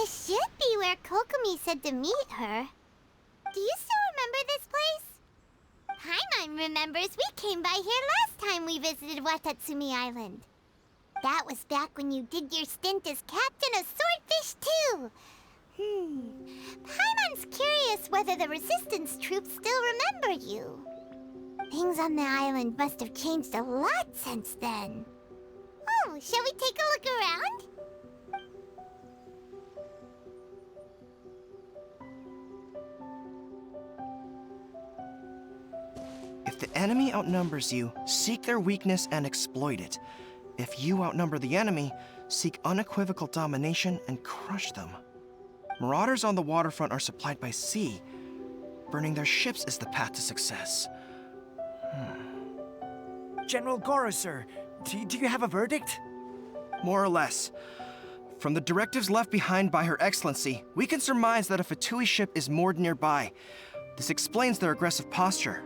This should be where Kokomi said to meet her. Do you still remember this place? Paimon remembers we came by here last time we visited Watatsumi Island. That was back when you did your stint as captain of Swordfish too. Paimon's curious whether the Resistance troops still remember you. Things on the island must have changed a lot since then. Oh, shall we take a look around? If the enemy outnumbers you, seek their weakness and exploit it. If you outnumber the enemy, seek unequivocal domination and crush them. Marauders on the waterfront are supplied by sea. Burning their ships is the path to success. General Goro, sir, do you have a verdict? More or less. From the directives left behind by Her Excellency, we can surmise that a Fatui ship is moored nearby. This explains their aggressive posture.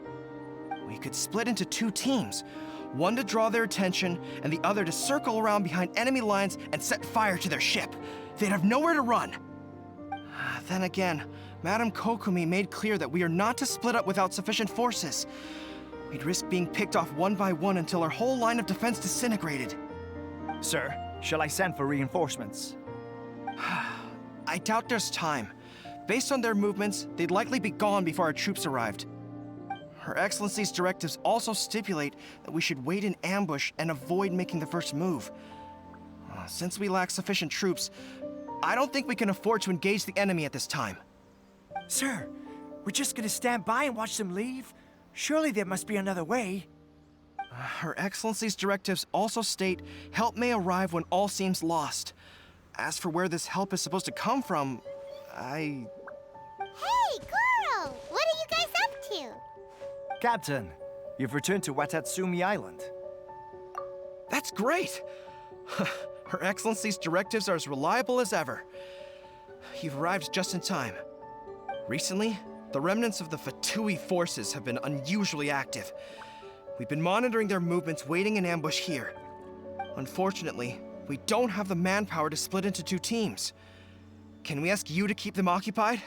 We could split into two teams, one to draw their attention and the other to circle around behind enemy lines and set fire to their ship. They'd have nowhere to run. Then again, Madame Kokomi made clear that we are not to split up without sufficient forces. We'd risk being picked off one by one until our whole line of defense disintegrated. Sir, shall I send for reinforcements? I doubt there's time. Based on their movements, they'd likely be gone before our troops arrived. Her Excellency's directives also stipulate that we should wait in ambush and avoid making the first move. Since we lack sufficient troops, I don't think we can afford to engage the enemy at this time. Sir, we're just gonna stand by and watch them leave? Surely there must be another way. Her Excellency's directives also state help may arrive when all seems lost. As for where this help is supposed to come from, Hey, Goro! What are you guys up to? Captain, you've returned to Watatsumi Island. That's great! Her Excellency's directives are as reliable as ever. You've arrived just in time. Recently, the remnants of the Fatui forces have been unusually active. We've been monitoring their movements, waiting in ambush here. Unfortunately, we don't have the manpower to split into two teams. Can we ask you to keep them occupied?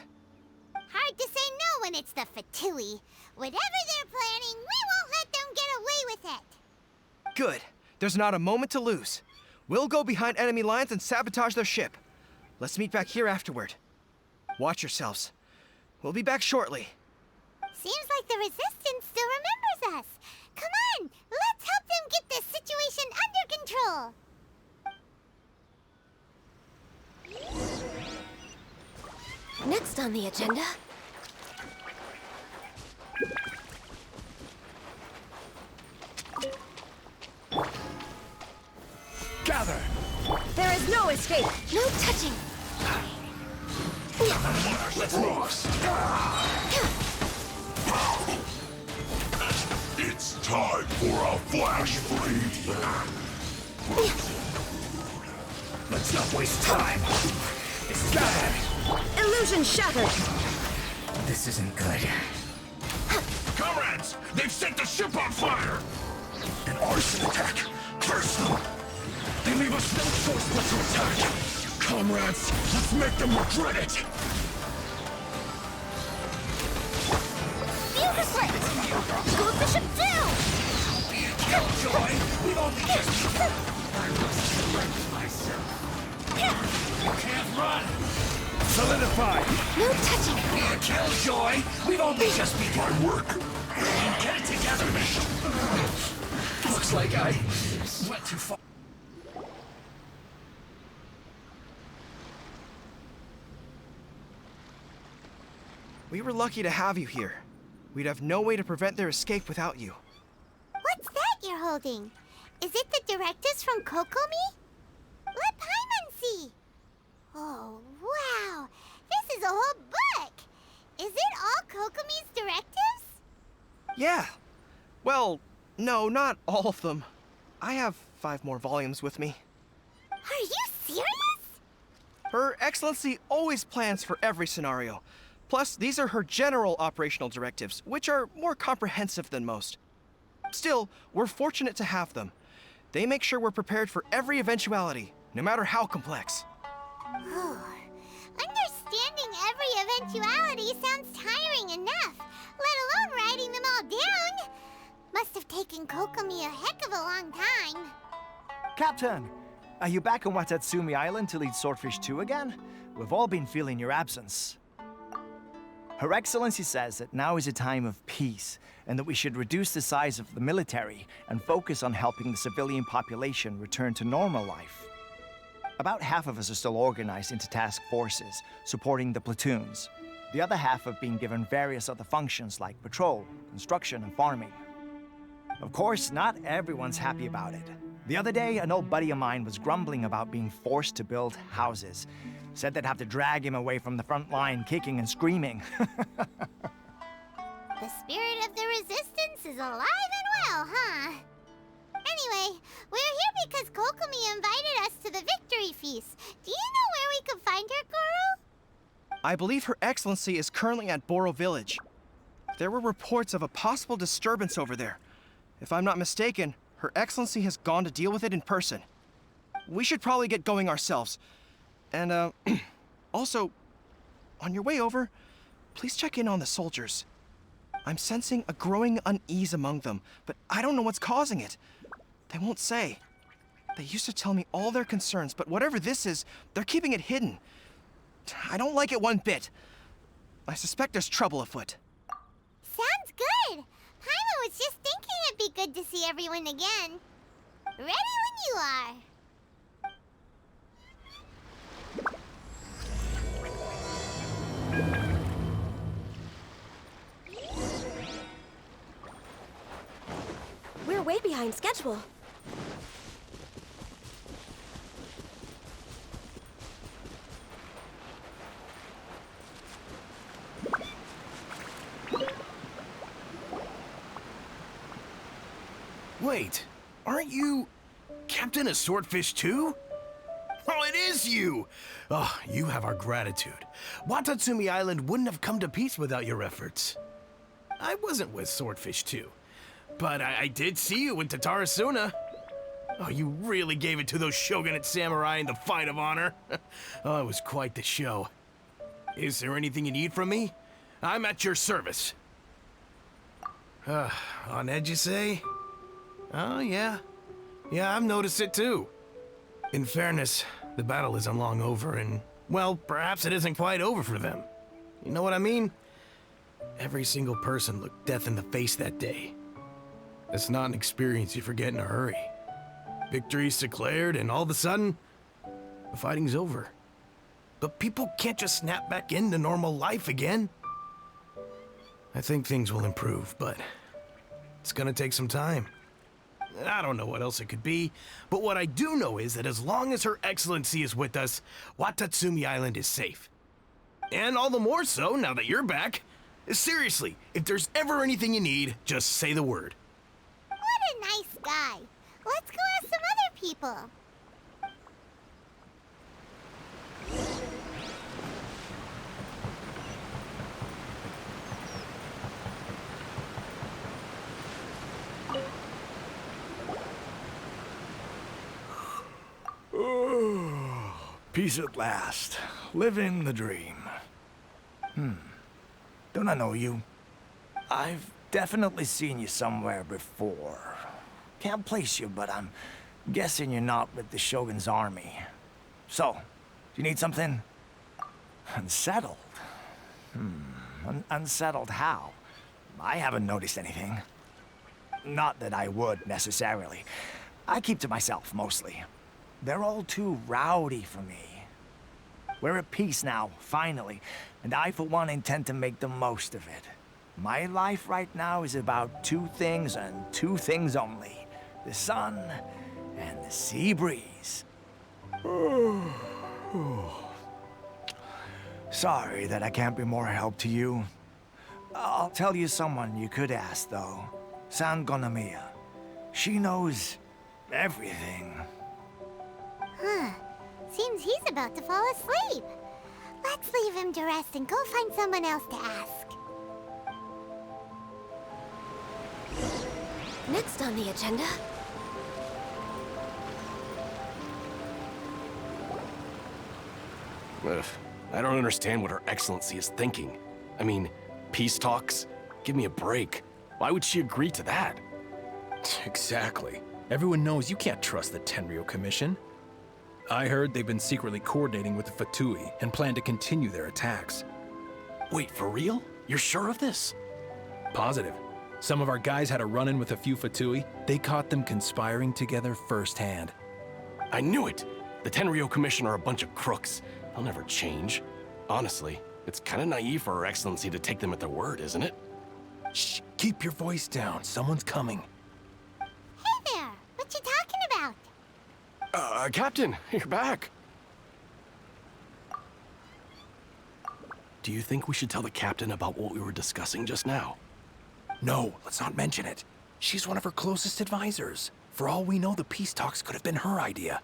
Hard to say no when it's the Fatui. Whatever they're planning, we won't let them get away with it. Good. There's not a moment to lose. We'll go behind enemy lines and sabotage their ship. Let's meet back here afterward. Watch yourselves. We'll be back shortly. Seems like the Resistance still remembers us. Come on, let's help them get this situation under control. Next on the agenda... Gather! There is no escape! No touching! Let's move. It's time for a flash freeze. Let's not waste time. This is bad. Illusion shattered! This isn't good. Comrades, they've set the ship on fire. An arson attack. Curse them. They leave us no choice but to attack. Comrades, let's make them regret it. Feel the slit! Go with the ship down! Be a killjoy. We've only just I must correct myself. You can't run. Solidify! No touching! Be a killjoy. We've only just begun work. Get it together, Looks like I went too far. We were lucky to have you here. We'd have no way to prevent their escape without you. What's that you're holding? Is it the directives from Kokomi? Let Paimon see. Oh, wow. This is a whole book. Is it all Kokomi's directives? Yeah. Well, no, not all of them. I have 5 more volumes with me. Are you serious? Her Excellency always plans for every scenario. Plus, these are her general operational directives, which are more comprehensive than most. Still, we're fortunate to have them. They make sure we're prepared for every eventuality, no matter how complex. Oh, sensuality sounds tiring enough, let alone riding them all down. Must have taken Kokomi a heck of a long time. Captain, are you back on Watatsumi Island to lead Swordfish 2 again? We've all been feeling your absence. Her Excellency says that now is a time of peace, and that we should reduce the size of the military and focus on helping the civilian population return to normal life. About half of us are still organized into task forces, supporting the platoons. The other half have been given various other functions like patrol, construction, and farming. Of course, not everyone's happy about it. The other day, an old buddy of mine was grumbling about being forced to build houses. Said they'd have to drag him away from the front line, kicking and screaming. The spirit of the resistance is alive and well, huh? Anyway, we're here because Kokomi invited us to the victory feast. Do you know where we could find her, Goro? I believe Her Excellency is currently at Boro Village. There were reports of a possible disturbance over there. If I'm not mistaken, Her Excellency has gone to deal with it in person. We should probably get going ourselves. And, also, on your way over, please check in on the soldiers. I'm sensing a growing unease among them, but I don't know what's causing it. They won't say. They used to tell me all their concerns, but whatever this is, they're keeping it hidden. I don't like it one bit. I suspect there's trouble afoot. Sounds good. Paimon was just thinking it'd be good to see everyone again. Ready when you are. We're way behind schedule. Wait, aren't you Captain of Swordfish 2? Oh, it is you! Oh, you have our gratitude. Watatsumi Island wouldn't have come to peace without your efforts. I wasn't with Swordfish 2, but I did see you in Tatarasuna. Oh, you really gave it to those shogunate samurai in the fight of honor. Oh, it was quite the show. Is there anything you need from me? I'm at your service. On edge, you say? Oh, yeah. Yeah, I've noticed it too. In fairness, the battle isn't long over, and, well, perhaps it isn't quite over for them. You know what I mean? Every single person looked death in the face that day. It's not an experience you forget in a hurry. Victory's declared, and all of a sudden, the fighting's over. But people can't just snap back into normal life again. I think things will improve, but it's gonna take some time. I don't know what else it could be, but what I do know is that as long as Her Excellency is with us, Watatsumi Island is safe. And all the more so now that you're back. Seriously, if there's ever anything you need, just say the word. What a nice guy. Let's go ask some other people. Peace at last. Living the dream. Don't I know you? I've definitely seen you somewhere before. Can't place you, but I'm guessing you're not with the Shogun's army. So, do you need something? Unsettled? Unsettled how? I haven't noticed anything. Not that I would, necessarily. I keep to myself, mostly. They're all too rowdy for me. We're at peace now, finally, and I, for one, intend to make the most of it. My life right now is about two things and two things only. The sun and the sea breeze. Sorry that I can't be more help to you. I'll tell you someone you could ask, though. San Gonomiya. She knows everything. Huh. Seems he's about to fall asleep. Let's leave him to rest and go find someone else to ask. Next on the agenda. I don't understand what Her Excellency is thinking. I mean, peace talks? Give me a break. Why would she agree to that? Exactly. Everyone knows you can't trust the Tenryo Commission. I heard they've been secretly coordinating with the Fatui and plan to continue their attacks. Wait, for real? You're sure of this? Positive. Some of our guys had a run-in with a few Fatui. They caught them conspiring together firsthand. I knew it! The Tenryo Commission are a bunch of crooks. They'll never change. Honestly, it's kind of naive for Her Excellency to take them at their word, isn't it? Shh, keep your voice down. Someone's coming. Hey there! What you talking about? Captain, you're back. Do you think we should tell the captain about what we were discussing just now? No, let's not mention it. She's one of her closest advisors. For all we know, the peace talks could have been her idea.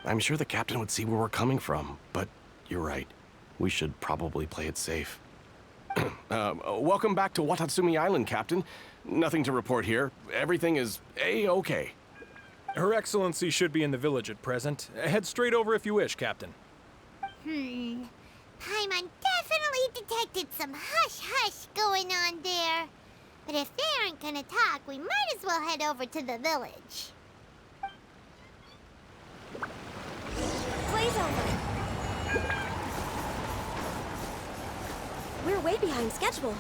I'm sure the captain would see where we're coming from, but you're right. We should probably play it safe. Welcome back to Watatsumi Island, Captain. Nothing to report here. Everything is A-okay. Her Excellency should be in the village at present. Head straight over if you wish, Captain. Paimon definitely detected some hush-hush going on there. But if they aren't gonna talk, we might as well head over to the village. Blaze over. We're way behind schedule.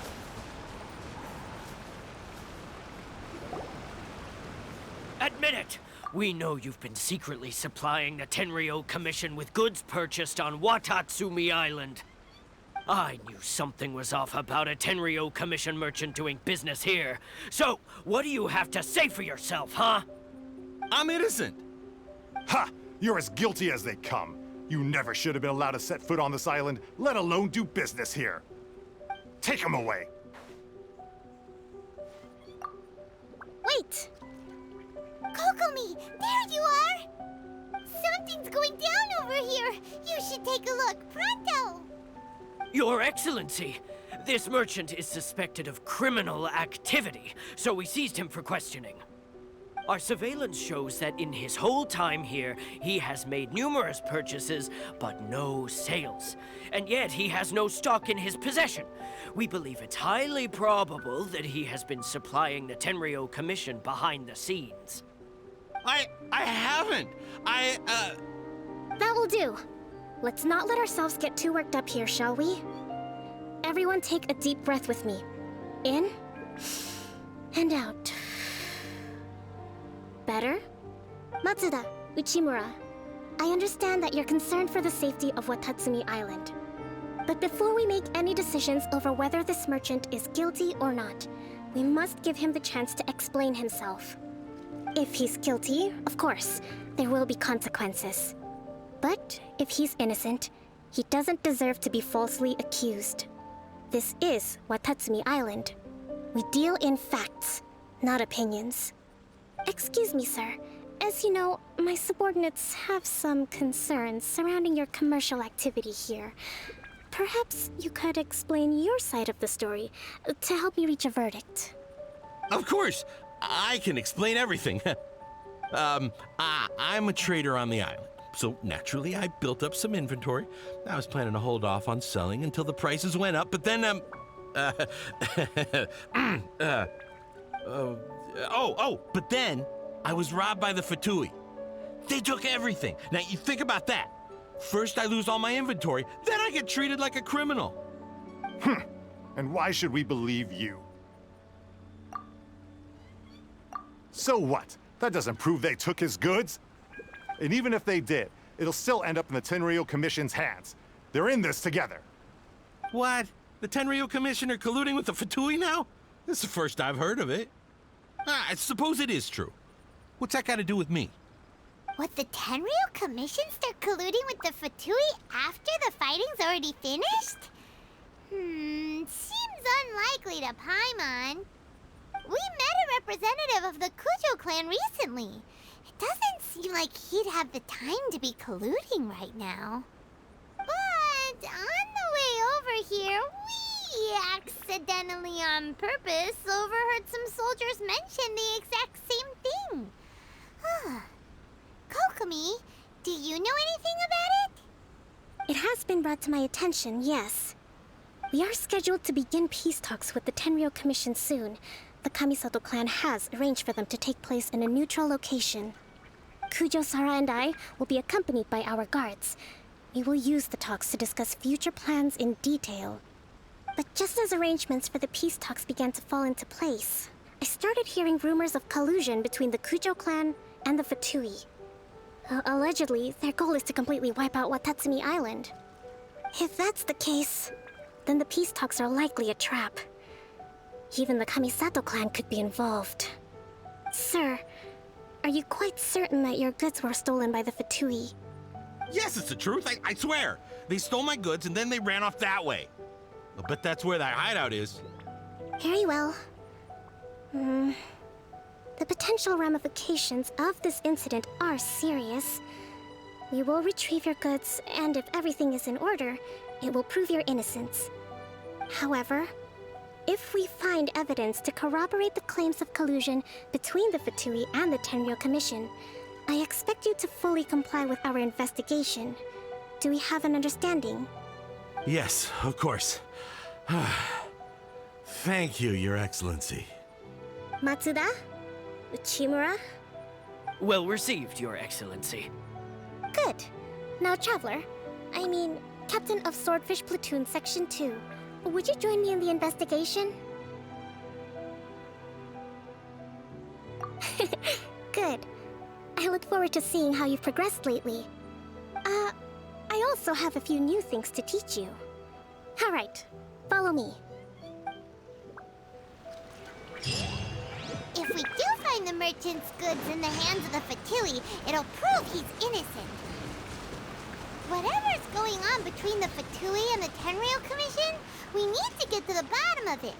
Admit it! We know you've been secretly supplying the Tenryo Commission with goods purchased on Watatsumi Island. I knew something was off about a Tenryo Commission merchant doing business here. So, what do you have to say for yourself, huh? I'm innocent! Ha! You're as guilty as they come. You never should have been allowed to set foot on this island, let alone do business here. Take him away! Wait! Kokomi, there you are! Something's going down over here! You should take a look, pronto! Your Excellency, this merchant is suspected of criminal activity, so we seized him for questioning. Our surveillance shows that in his whole time here, he has made numerous purchases, but no sales. And yet he has no stock in his possession. We believe it's highly probable that he has been supplying the Tenryo Commission behind the scenes. I haven't. That will do. Let's not let ourselves get too worked up here, shall we? Everyone take a deep breath with me. In and out. Better? Matsuda, Uchimura, I understand that you're concerned for the safety of Watatsumi Island. But before we make any decisions over whether this merchant is guilty or not, we must give him the chance to explain himself. If he's guilty, of course, there will be consequences. But if he's innocent, he doesn't deserve to be falsely accused. This is Watatsumi Island. We deal in facts, not opinions. Excuse me, sir. As you know, my subordinates have some concerns surrounding your commercial activity here. Perhaps you could explain your side of the story to help me reach a verdict. Of course, I can explain everything. I'm a trader on the island, so naturally I built up some inventory. I was planning to hold off on selling until the prices went up, but then, but then I was robbed by the Fatui. They took everything. Now, you think about that. First I lose all my inventory, then I get treated like a criminal. And why should we believe you? So what? That doesn't prove they took his goods. And even if they did, it'll still end up in the Tenryo Commission's hands. They're in this together. What? The Tenryo Commission are colluding with the Fatui now? This is the first I've heard of it. I suppose it is true. What's that got to do with me? Would the Tenryo Commission start colluding with the Fatui after the fighting's already finished? Seems unlikely to Paimon. We met a representative of the Kujo clan recently. It doesn't seem like he'd have the time to be colluding right now. But on the way over here, we accidentally on purpose overheard some soldiers mention the exact same thing. Kokomi, do you know anything about it? It has been brought to my attention, yes. We are scheduled to begin peace talks with the Tenryou Commission soon. The Kamisato clan has arranged for them to take place in a neutral location. Kujo-Sara and I will be accompanied by our guards. We will use the talks to discuss future plans in detail. But just as arrangements for the peace talks began to fall into place, I started hearing rumors of collusion between the Kujo clan and the Fatui. Allegedly, their goal is to completely wipe out Watatsumi Island. If that's the case, then the peace talks are likely a trap. Even the Kamisato clan could be involved. Sir, are you quite certain that your goods were stolen by the Fatui? Yes, it's the truth. I swear. They stole my goods and then they ran off that way. I'll bet that's where that hideout is. Very well. The potential ramifications of this incident are serious. We will retrieve your goods, and if everything is in order, it will prove your innocence. However, if we find evidence to corroborate the claims of collusion between the Fatui and the Tenryou Commission, I expect you to fully comply with our investigation. Do we have an understanding? Yes, of course. Thank you, Your Excellency. Matsuda? Uchimura? Well received, Your Excellency. Good. Now, Traveler, Captain of Swordfish Platoon Section 2, would you join me in the investigation? Good. I look forward to seeing how you've progressed lately. I also have a few new things to teach you. All right, follow me. If we do find the merchant's goods in the hands of the Fatui, it'll prove he's innocent. Whatever's going on between the Fatui and the Tenryou Commission, we need to get to the bottom of it.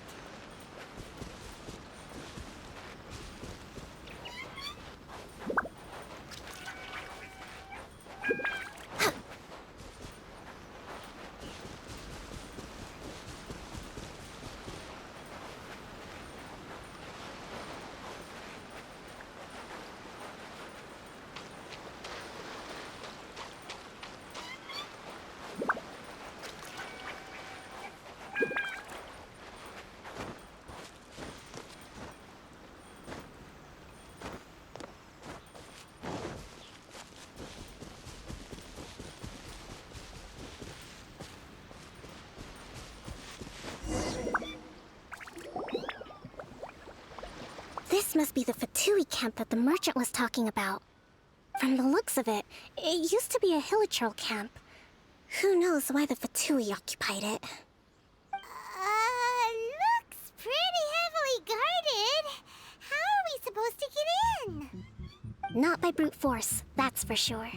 This must be the Fatui camp that the merchant was talking about. From the looks of it, it used to be a Hilichurl camp. Who knows why the Fatui occupied it? Looks pretty heavily guarded. How are we supposed to get in? Not by brute force, that's for sure.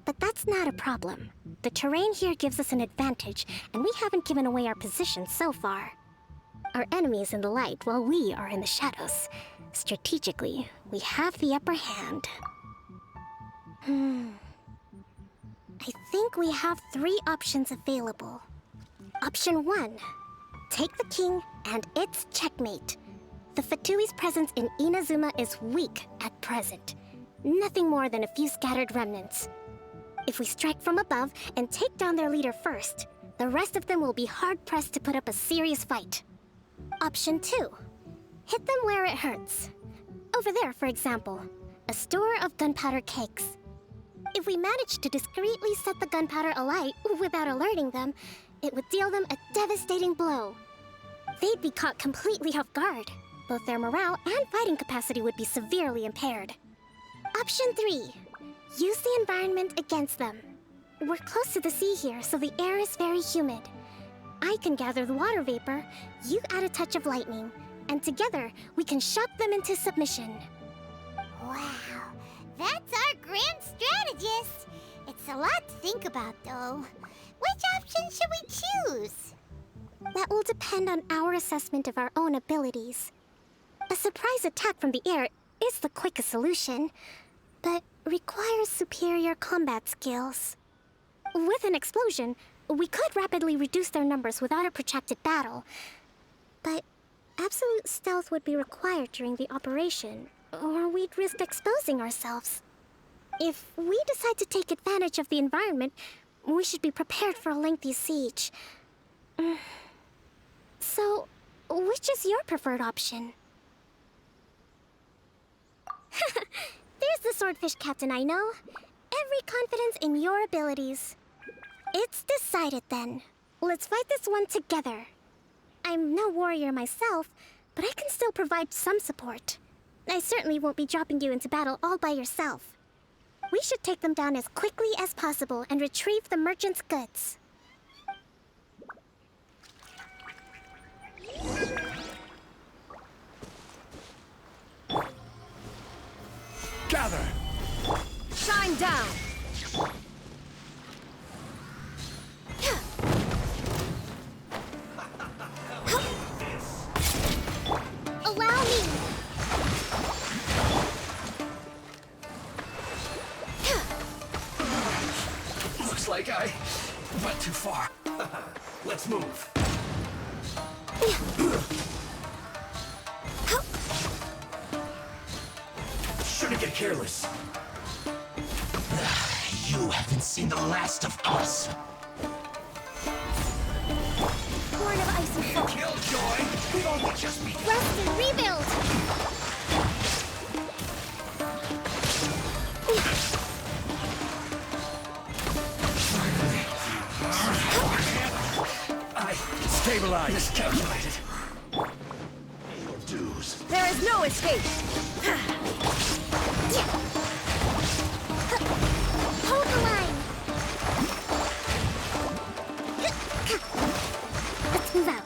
But that's not a problem. The terrain here gives us an advantage, and we haven't given away our position so far. Our enemy is in the light while we are in the shadows. Strategically, we have the upper hand. I think we have 3 options available. Option 1. Take the king and it's checkmate. The Fatui's presence in Inazuma is weak at present. Nothing more than a few scattered remnants. If we strike from above and take down their leader first, the rest of them will be hard-pressed to put up a serious fight. Option 2. Hit them where it hurts. Over there, for example, a store of gunpowder cakes. If we manage to discreetly set the gunpowder alight without alerting them, it would deal them a devastating blow. They'd be caught completely off guard. Both their morale and fighting capacity would be severely impaired. Option 3. Use the environment against them. We're close to the sea here, so the air is very humid. I can gather the water vapor, you add a touch of lightning, and together we can shock them into submission. Wow, that's our grand strategist. It's a lot to think about, though. Which option should we choose? That will depend on our assessment of our own abilities. A surprise attack from the air is the quickest solution, but requires superior combat skills. With an explosion, we could rapidly reduce their numbers without a protracted battle, but absolute stealth would be required during the operation, or we'd risk exposing ourselves. If we decide to take advantage of the environment, we should be prepared for a lengthy siege. So, which is your preferred option? There's the swordfish captain I know. Every confidence in your abilities. It's decided then. Let's fight this one together. I'm no warrior myself, but I can still provide some support. I certainly won't be dropping you into battle all by yourself. We should take them down as quickly as possible and retrieve the merchant's goods. Gather! Shine down! Allow me! Looks like I went too far. Let's move. Shouldn't get careless. You haven't seen the last of us. Horn of Ice and Fog. Killjoy, we've only just begun. Rest and rebuild! I Stabilize. miscalculated. Your dues. There is no escape! Hold the line! Let's move out.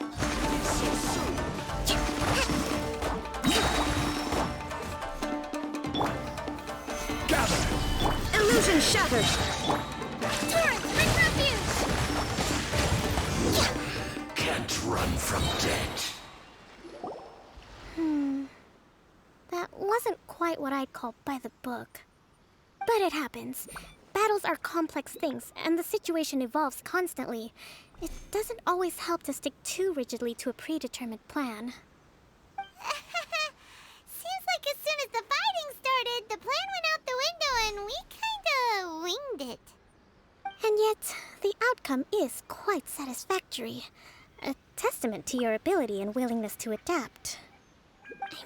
Gather! Illusion shattered! Torrent, bring refuge! Can't run from death. That wasn't quite what I'd call by the book. But it happens. Battles are complex things, and the situation evolves constantly. It doesn't always help to stick too rigidly to a predetermined plan. Seems like as soon as the fighting started, the plan went out the window and we kinda winged it. And yet, the outcome is quite satisfactory. A testament to your ability and willingness to adapt.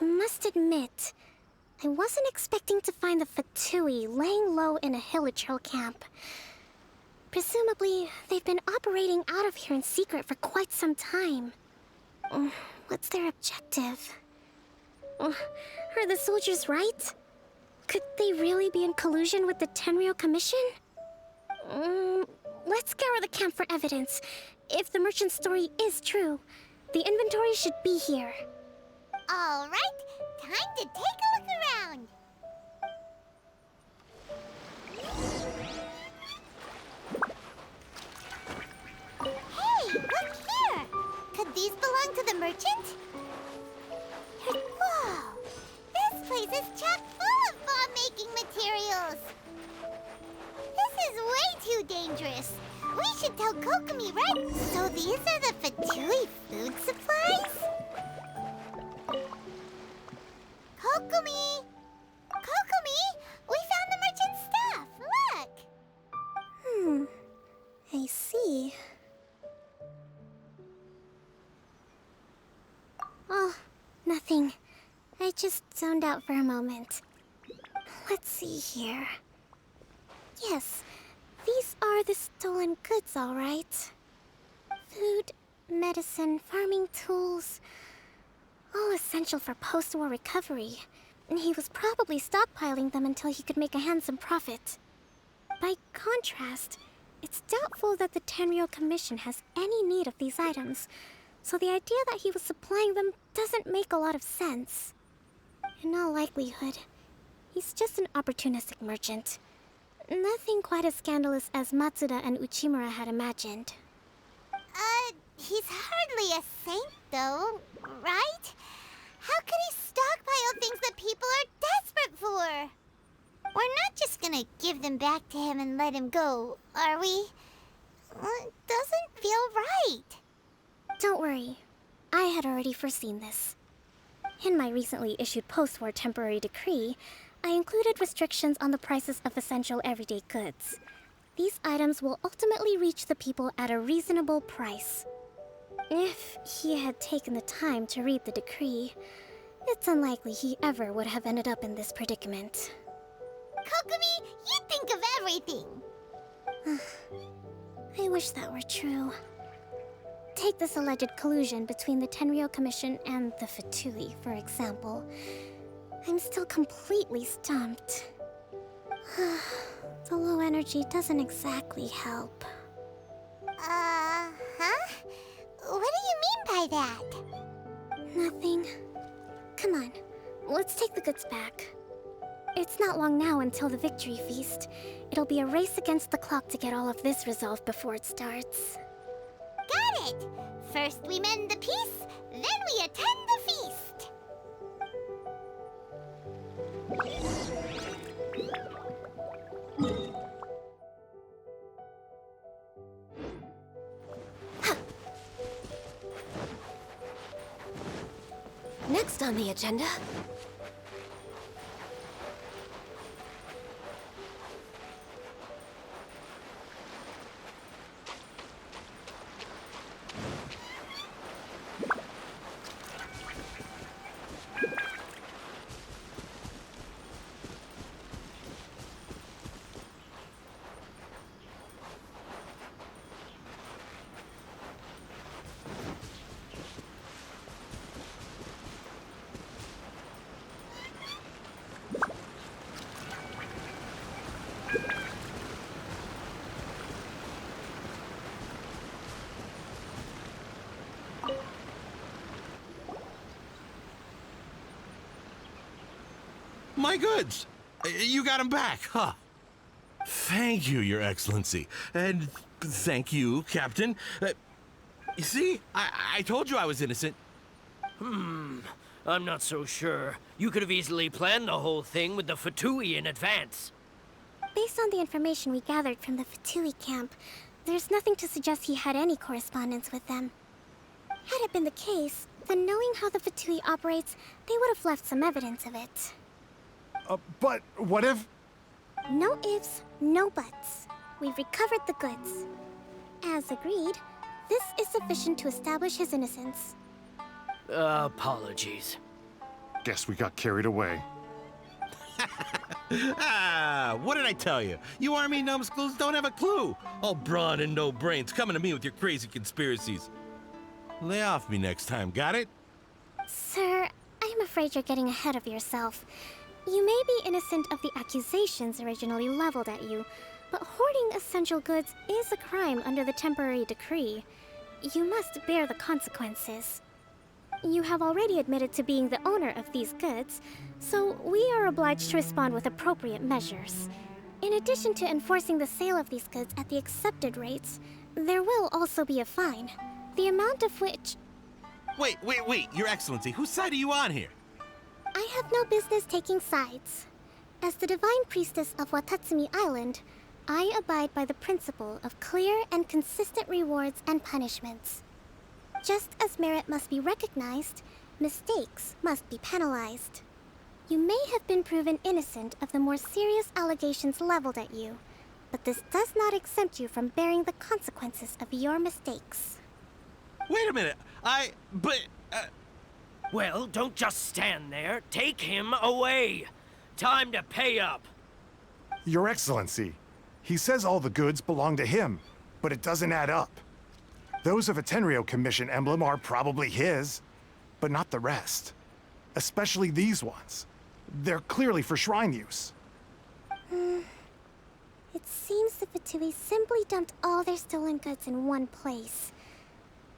I must admit, I wasn't expecting to find the Fatui laying low in a Hilichurl camp. Presumably, they've been operating out of here in secret for quite some time. What's their objective? Are the soldiers right? Could they really be in collusion with the Tenryou Commission? Let's scour the camp for evidence. If the merchant's story is true, the inventory should be here. All right, time to take a look around. Hey, look here. Could these belong to the merchant? Whoa, this place is chock full of bomb-making materials. This is way too dangerous. We should tell Kokomi, right? So these are the Fatui food supplies? Kokomi! Kokomi! We found the merchant's stuff! Look! I see. Oh, nothing. I just zoned out for a moment. Let's see here. Yes, these are the stolen goods, all right. Food, medicine, farming tools. All essential for post-war recovery. And he was probably stockpiling them until he could make a handsome profit. By contrast, it's doubtful that the Tenryou Commission has any need of these items, so the idea that he was supplying them doesn't make a lot of sense. In all likelihood, he's just an opportunistic merchant. Nothing quite as scandalous as Matsuda and Uchimura had imagined. He's hardly a saint, though, right? How could he stockpile things that people are desperate for? We're not just gonna give them back to him and let him go, are we? It doesn't feel right. Don't worry. I had already foreseen this. In my recently issued post-war temporary decree, I included restrictions on the prices of essential everyday goods. these items will ultimately reach the people at a reasonable price. If he had taken the time to read the decree, it's unlikely he ever would have ended up in this predicament. Kokomi, you think of everything. I wish that were true. Take this alleged collusion between the Tenryou Commission and the Fatui, for example. I'm still completely stumped. The low energy doesn't exactly help. Huh? What do you mean by that? Nothing. Come on, let's take the goods back. It's not long now until the victory feast. It'll be a race against the clock to get all of this resolved before it starts. Got it! First we mend the peace, then we attend the feast! Next on the agenda. My goods! You got them back, huh? Thank you, Your Excellency. And thank you, Captain. You see, I told you I was innocent. I'm not so sure. You could have easily planned the whole thing with the Fatui in advance. Based on the information we gathered from the Fatui camp, there's nothing to suggest he had any correspondence with them. Had it been the case, then knowing how the Fatui operates, they would have left some evidence of it. But what if... No ifs, no buts. We've recovered the goods. As agreed, this is sufficient to establish his innocence. Apologies. Guess we got carried away. What did I tell you? You army numbskulls don't have a clue. All brawn and no brains coming to me with your crazy conspiracies. Lay off me next time, got it? Sir, I'm afraid you're getting ahead of yourself. You may be innocent of the accusations originally leveled at you, but hoarding essential goods is a crime under the temporary decree. You must bear the consequences. You have already admitted to being the owner of these goods, so we are obliged to respond with appropriate measures. In addition to enforcing the sale of these goods at the accepted rates, there will also be a fine, the amount of which... Wait, Your Excellency, whose side are you on here? I have no business taking sides. As the Divine Priestess of Watatsumi Island, I abide by the principle of clear and consistent rewards and punishments. Just as merit must be recognized, mistakes must be penalized. You may have been proven innocent of the more serious allegations leveled at you, but this does not exempt you from bearing the consequences of your mistakes. Wait a minute, Well, don't just stand there. Take him away. Time to pay up. Your Excellency, he says all the goods belong to him, but it doesn't add up. Those of a Tenryou Commission emblem are probably his, but not the rest. Especially these ones. They're clearly for shrine use. It seems the Fatui simply dumped all their stolen goods in one place.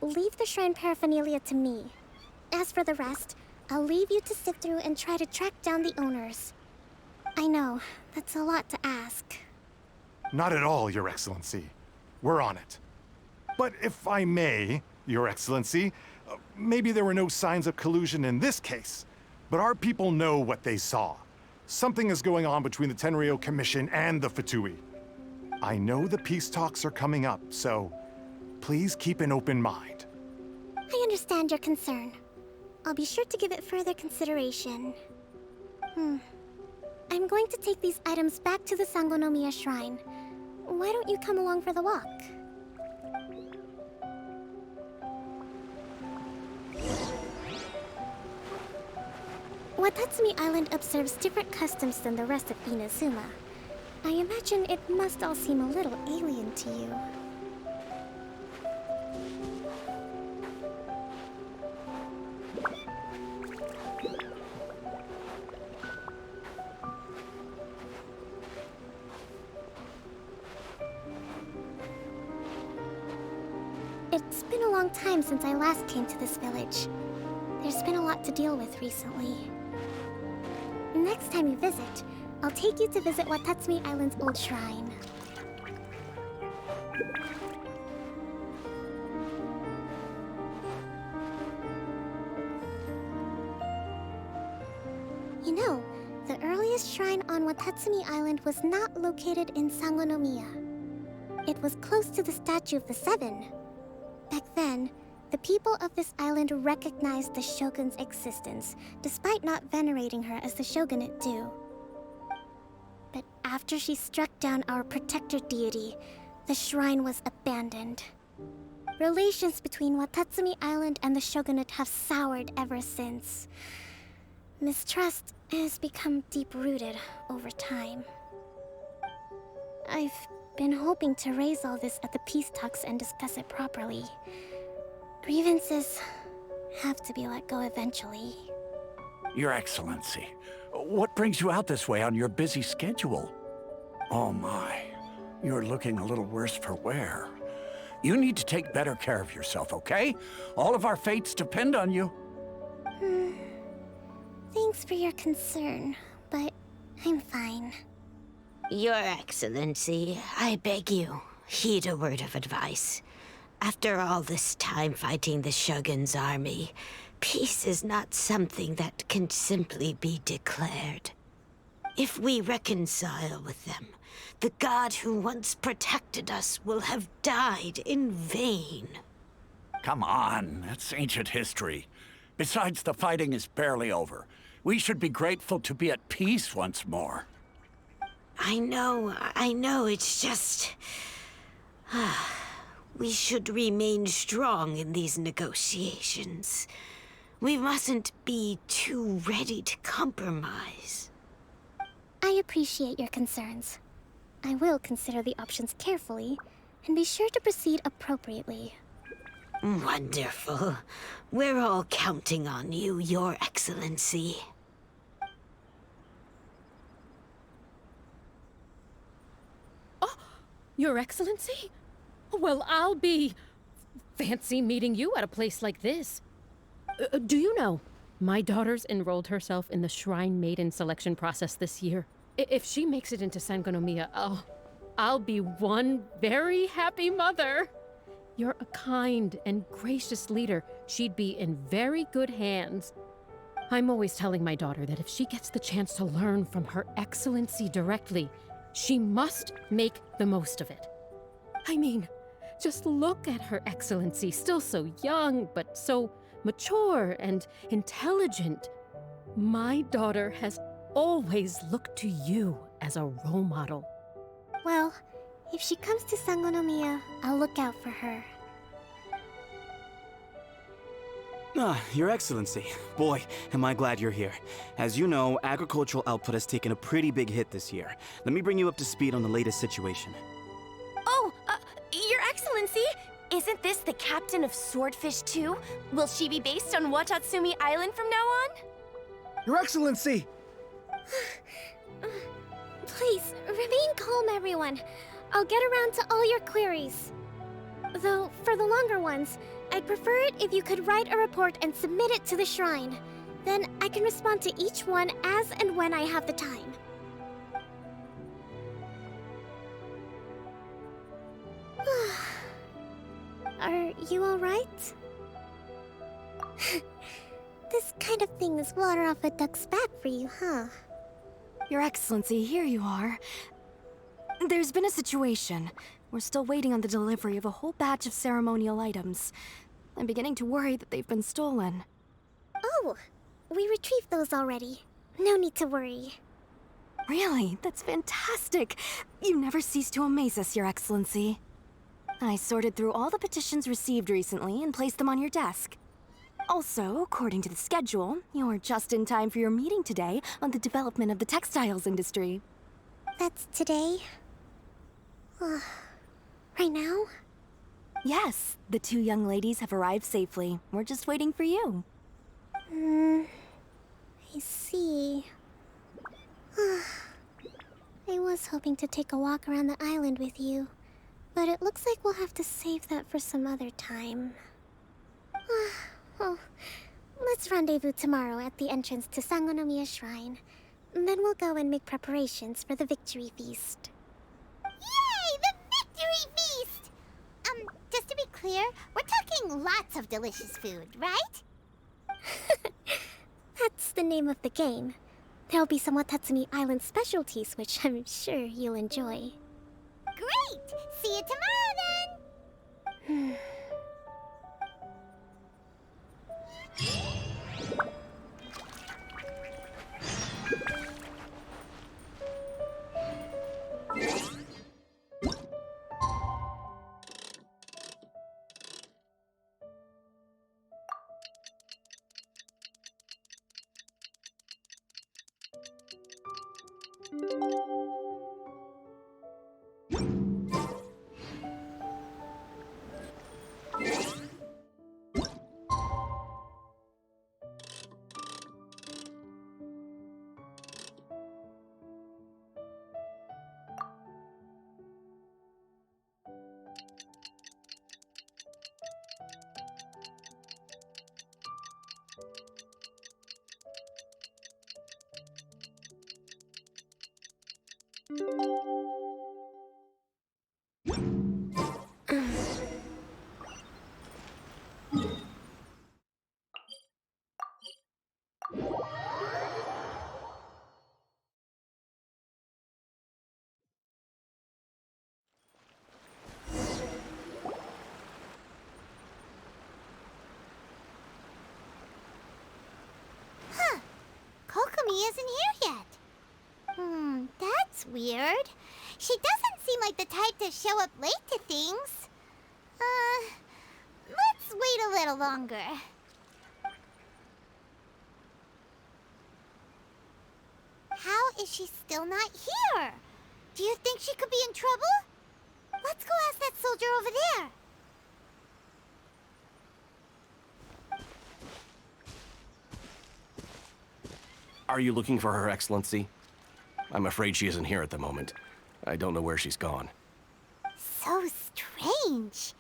Leave the shrine paraphernalia to me. As for the rest, I'll leave you to sift through and try to track down the owners. I know, that's a lot to ask. Not at all, Your Excellency. We're on it. But if I may, Your Excellency, maybe there were no signs of collusion in this case, but our people know what they saw. Something is going on between the Tenryou Commission and the Fatui. I know the peace talks are coming up, so please keep an open mind. I understand your concern. I'll be sure to give it further consideration. I'm going to take these items back to the Sangonomiya Shrine. why don't you come along for the walk? Watatsumi Island observes different customs than the rest of Inazuma. I imagine it must all seem a little alien to you. It's been a long time since I last came to this village. There's been a lot to deal with recently. Next time you visit, I'll take you to visit Watatsumi Island's old shrine. You know, the earliest shrine on Watatsumi Island was not located in Sangonomiya. It was close to the Statue of the Seven. Back then, the people of this island recognized the shogun's existence, despite not venerating her as the shogunate do. But after she struck down our protector deity, the shrine was abandoned. Relations between Watatsumi Island and the shogunate have soured ever since. Mistrust has become deep-rooted over time. I've been hoping to raise all this at the peace talks and discuss it properly. Grievances have to be let go eventually. Your Excellency, what brings you out this way on your busy schedule? Oh my, you're looking a little worse for wear. You need to take better care of yourself, okay? All of our fates depend on you. Thanks for your concern, but I'm fine. Your Excellency, I beg you, heed a word of advice. After all this time fighting the Shogun's army, peace is not something that can simply be declared. If we reconcile with them, the god who once protected us will have died in vain. Come on, that's ancient history. Besides, the fighting is barely over. We should be grateful to be at peace once more. I know, it's just... We should remain strong in these negotiations. We mustn't be too ready to compromise. I appreciate your concerns. I will consider the options carefully, and be sure to proceed appropriately. Wonderful. We're all counting on you, Your Excellency. Oh, Your Excellency? Well, I'll be... fancy meeting you at a place like this. Do you know, my daughter's enrolled herself in the Shrine Maiden selection process this year. If she makes it into Sangonomiya, I'll be one very happy mother. You're a kind and gracious leader. She'd be in very good hands. I'm always telling my daughter that if she gets the chance to learn from Her Excellency directly, she must make the most of it. I mean, just look at Her Excellency, still so young, but so mature and intelligent. My daughter has always looked to you as a role model. Well, if she comes to Sangonomiya, I'll look out for her. Your Excellency. Boy, am I glad you're here. As you know, agricultural output has taken a pretty big hit this year. Let me bring you up to speed on the latest situation. Oh, Your Excellency! Isn't this the captain of Swordfish 2? Will she be based on Watatsumi Island from now on? Your Excellency! Please, remain calm, everyone. I'll get around to all your queries. Though, for the longer ones, I'd prefer it if you could write a report and submit it to the shrine. Then I can respond to each one as and when I have the time. Are you alright? This kind of thing is water off a duck's back for you, huh? Your Excellency, here you are. There's been a situation. We're still waiting on the delivery of a whole batch of ceremonial items. I'm beginning to worry that they've been stolen. Oh, we retrieved those already. No need to worry. Really? That's fantastic. You never cease to amaze us, Your Excellency. I sorted through all the petitions received recently and placed them on your desk. Also, according to the schedule, you're just in time for your meeting today on the development of the textiles industry. That's today? Right now? Yes, the two young ladies have arrived safely. We're just waiting for you. I see. I was hoping to take a walk around the island with you, but it looks like we'll have to save that for some other time. Oh, let's rendezvous tomorrow at the entrance to Sangonomiya Shrine. Then we'll go and make preparations for the victory feast. Yay! The victory feast! Just to be clear, we're talking lots of delicious food, right? That's the name of the game. There'll be some Watatsumi Island specialties, which I'm sure you'll enjoy. Great! See you tomorrow then! Kokomi isn't here yet. That's weird. She doesn't seem like the type to show up late to things. Let's wait a little longer. How is she still not here? Do you think she could be in trouble? Let's go ask that soldier over there. Are you looking for Her Excellency? I'm afraid she isn't here at the moment. I don't know where she's gone. So strange.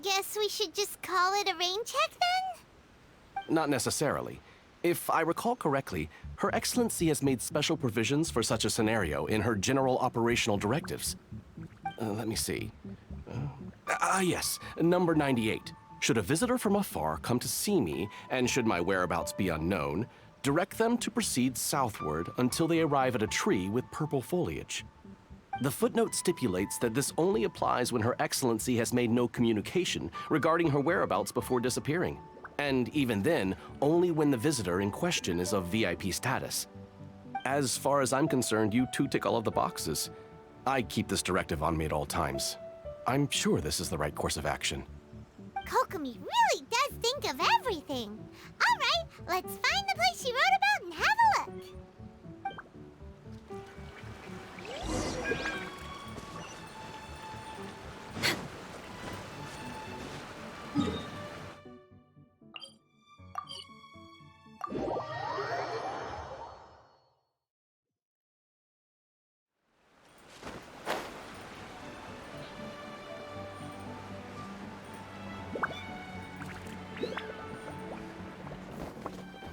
Guess we should just call it a rain check then? Not necessarily. If I recall correctly, Her Excellency has made special provisions for such a scenario in her general operational directives. Let me see. Yes, number 98. Should a visitor from afar come to see me, and should my whereabouts be unknown, direct them to proceed southward until they arrive at a tree with purple foliage. The footnote stipulates that this only applies when Her Excellency has made no communication regarding her whereabouts before disappearing. And even then, only when the visitor in question is of VIP status. As far as I'm concerned, you two tick all of the boxes. I keep this directive on me at all times. I'm sure this is the right course of action. Kokomi really does think of everything. All right, let's find the place she wrote about and have a look.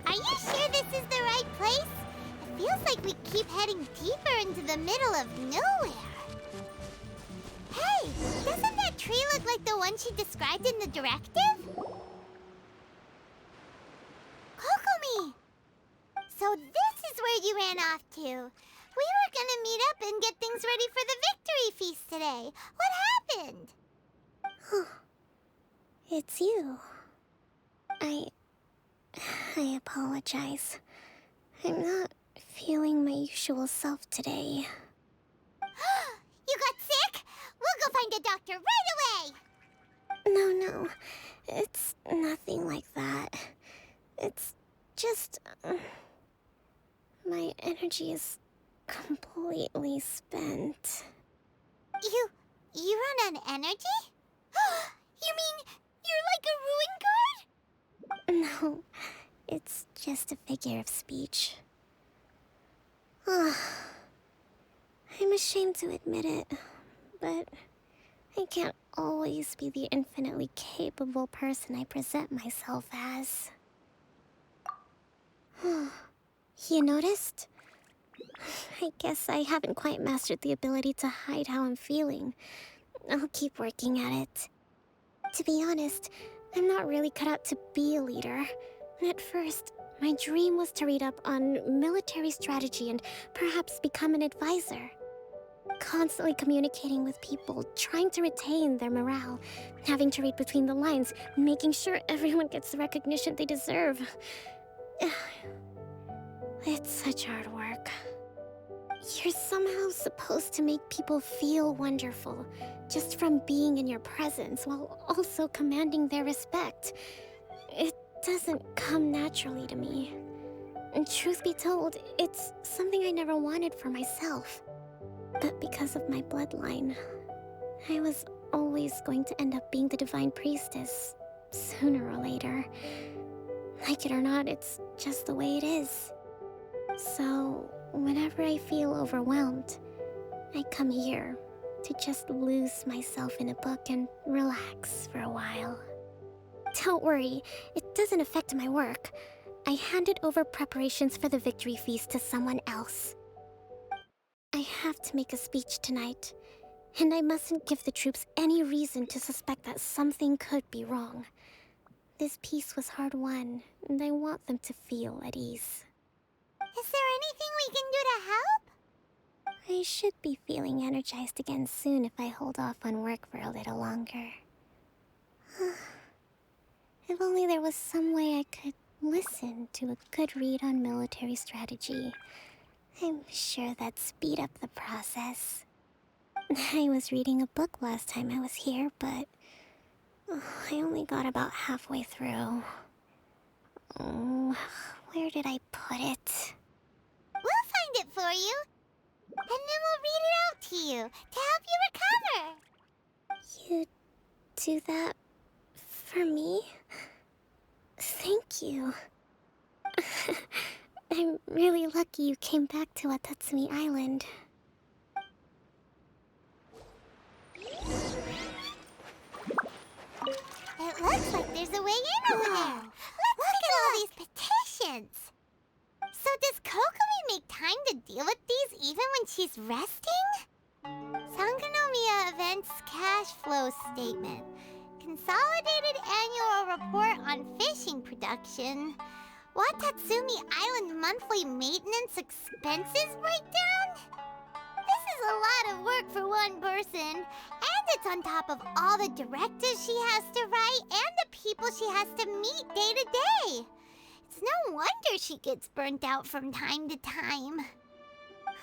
Are you sure this is the right place? It feels like we keep heading deeper into the middle of nowhere. Hey, doesn't that tree look like the one she described in the directive? Kokomi! So this is where you ran off to. We were gonna meet up and get things ready for the victory feast today. What happened? It's you. I apologize. I'm not feeling my usual self today. You got sick? We'll go find a doctor right away! No. It's nothing like that. It's just... my energy is completely spent. You run on energy? You mean you're like a ruin guard? No, it's just a figure of speech. I'm ashamed to admit it, but I can't always be the infinitely capable person I present myself as. You noticed? I guess I haven't quite mastered the ability to hide how I'm feeling. I'll keep working at it. To be honest, I'm not really cut out to be a leader. At first, my dream was to read up on military strategy and perhaps become an advisor. Constantly communicating with people, trying to retain their morale, having to read between the lines, making sure everyone gets the recognition they deserve. It's such hard work. You're somehow supposed to make people feel wonderful, just from being in your presence, while also commanding their respect. It doesn't come naturally to me. And truth be told, it's something I never wanted for myself. But because of my bloodline, I was always going to end up being the divine priestess, sooner or later. Like it or not, it's just the way it is. So, whenever I feel overwhelmed, I come here to just lose myself in a book and relax for a while. Don't worry, it doesn't affect my work. I handed over preparations for the victory feast to someone else. I have to make a speech tonight, and I mustn't give the troops any reason to suspect that something could be wrong. This peace was hard-won, and I want them to feel at ease. Is there anything we can do to help? I should be feeling energized again soon if I hold off on work for a little longer. If only there was some way I could listen to a good read on military strategy. I'm sure that'd speed up the process. I was reading a book last time I was here, but I only got about halfway through. Where did I put it? We'll find it for you. And then we'll read it out to you to help you recover. You do that for me? Thank you. I'm really lucky you came back to Watatsumi Island. It looks like there's a way in over there. Look at all these petitions. So does Kokomi make time to deal with these even when she's resting? Sangonomiya Events Cash Flow Statement. Consolidated Annual Report on Fishing Production. Watatsumi Island Monthly Maintenance Expenses Breakdown? This is a lot of work for one person. And it's on top of all the directives she has to write and the people she has to meet day to day. It's no wonder she gets burnt out from time to time.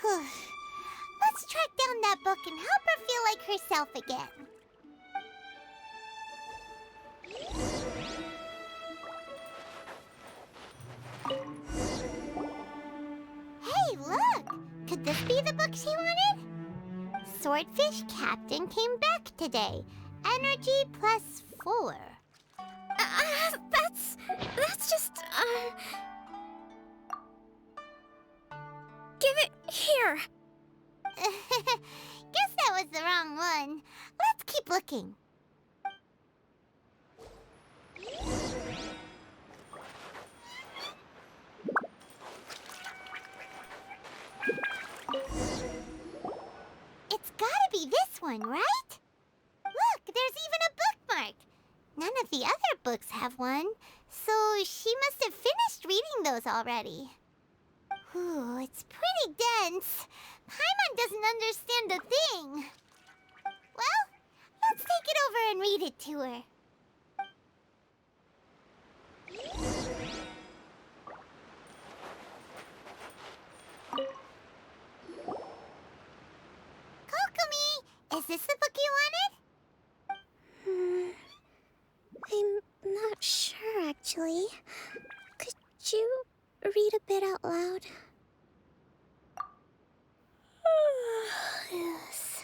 Let's track down that book and help her feel like herself again. Hey, look! Could this be the book she wanted? Swordfish Captain came back today. Energy +4. That's just, Give it here! Guess that was the wrong one. Let's keep looking. It's gotta be this one, right? Look, there's even a bookmark. None of the other books have one, so she must have finished reading those already. Ooh, it's pretty dense. Paimon doesn't understand a thing. Well, let's take it over and read it to her. actually. Could you read a bit out loud? Yes,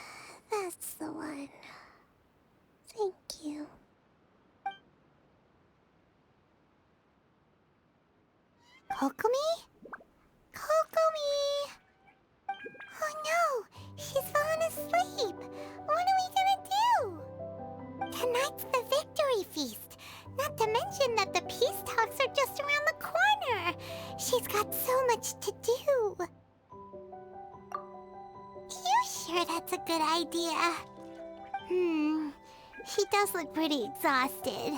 that's the one. Thank you. Kokomi? Kokomi! Oh no! She's fallen asleep! What are we gonna do? Tonight's the victory feast! Not to mention that the peace talks are just around the corner! She's got so much to do! You sure that's a good idea? She does look pretty exhausted.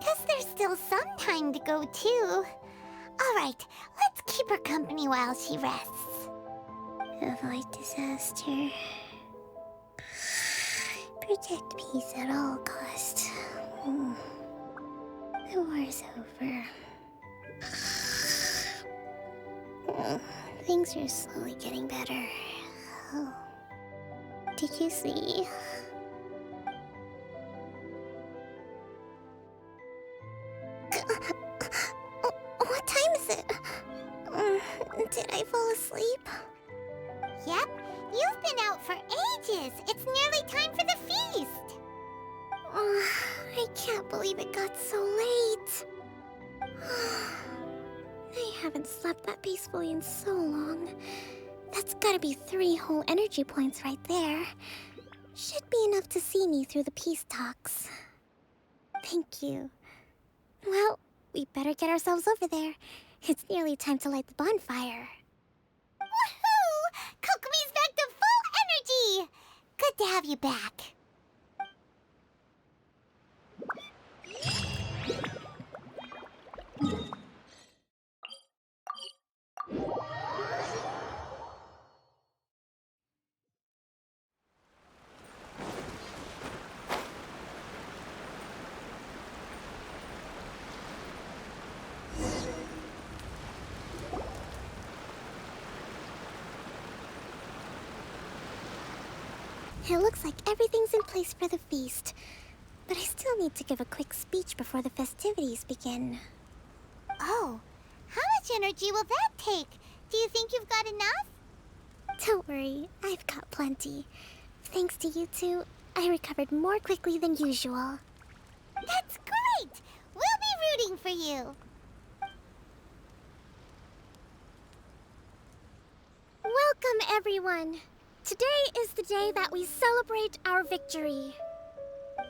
Guess there's still some time to go, too. Alright, let's keep her company while she rests. Avoid disaster. Protect peace at all costs. The war's over. Things are slowly getting better. Oh. Did you see? What time is it? Did I fall asleep? Yep, you've been out for ages. It's nearly time for the feast. I can't believe it got so late. I haven't slept that peacefully in so long. That's gotta be 3 whole energy points right there. Should be enough to see me through the peace talks. Thank you. Well, we better get ourselves over there. It's nearly time to light the bonfire. Woohoo! Kokomi's back to full energy! Good to have you back. It looks like everything's in place for the feast. But I still need to give a quick speech before the festivities begin. Oh, how much energy will that take? Do you think you've got enough? Don't worry, I've got plenty. Thanks to you two, I recovered more quickly than usual. That's great! We'll be rooting for you. Welcome, everyone. Today is the day that we celebrate our victory.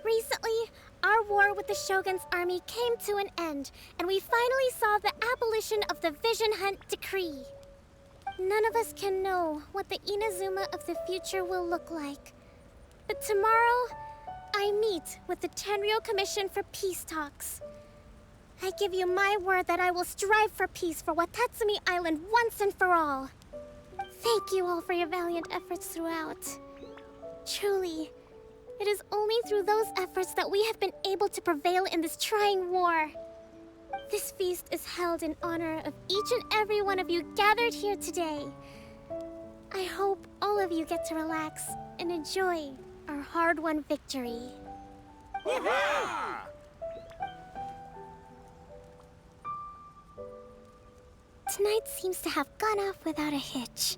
Recently, our war with the Shogun's army came to an end, and we finally saw the abolition of the Vision Hunt Decree. None of us can know what the Inazuma of the future will look like. But tomorrow, I meet with the Tenryou Commission for peace talks. I give you my word that I will strive for peace for Watatsumi Island once and for all. Thank you all for your valiant efforts throughout. Truly, it is only through those efforts that we have been able to prevail in this trying war. This feast is held in honor of each and every one of you gathered here today. I hope all of you get to relax and enjoy our hard-won victory. Tonight seems to have gone off without a hitch.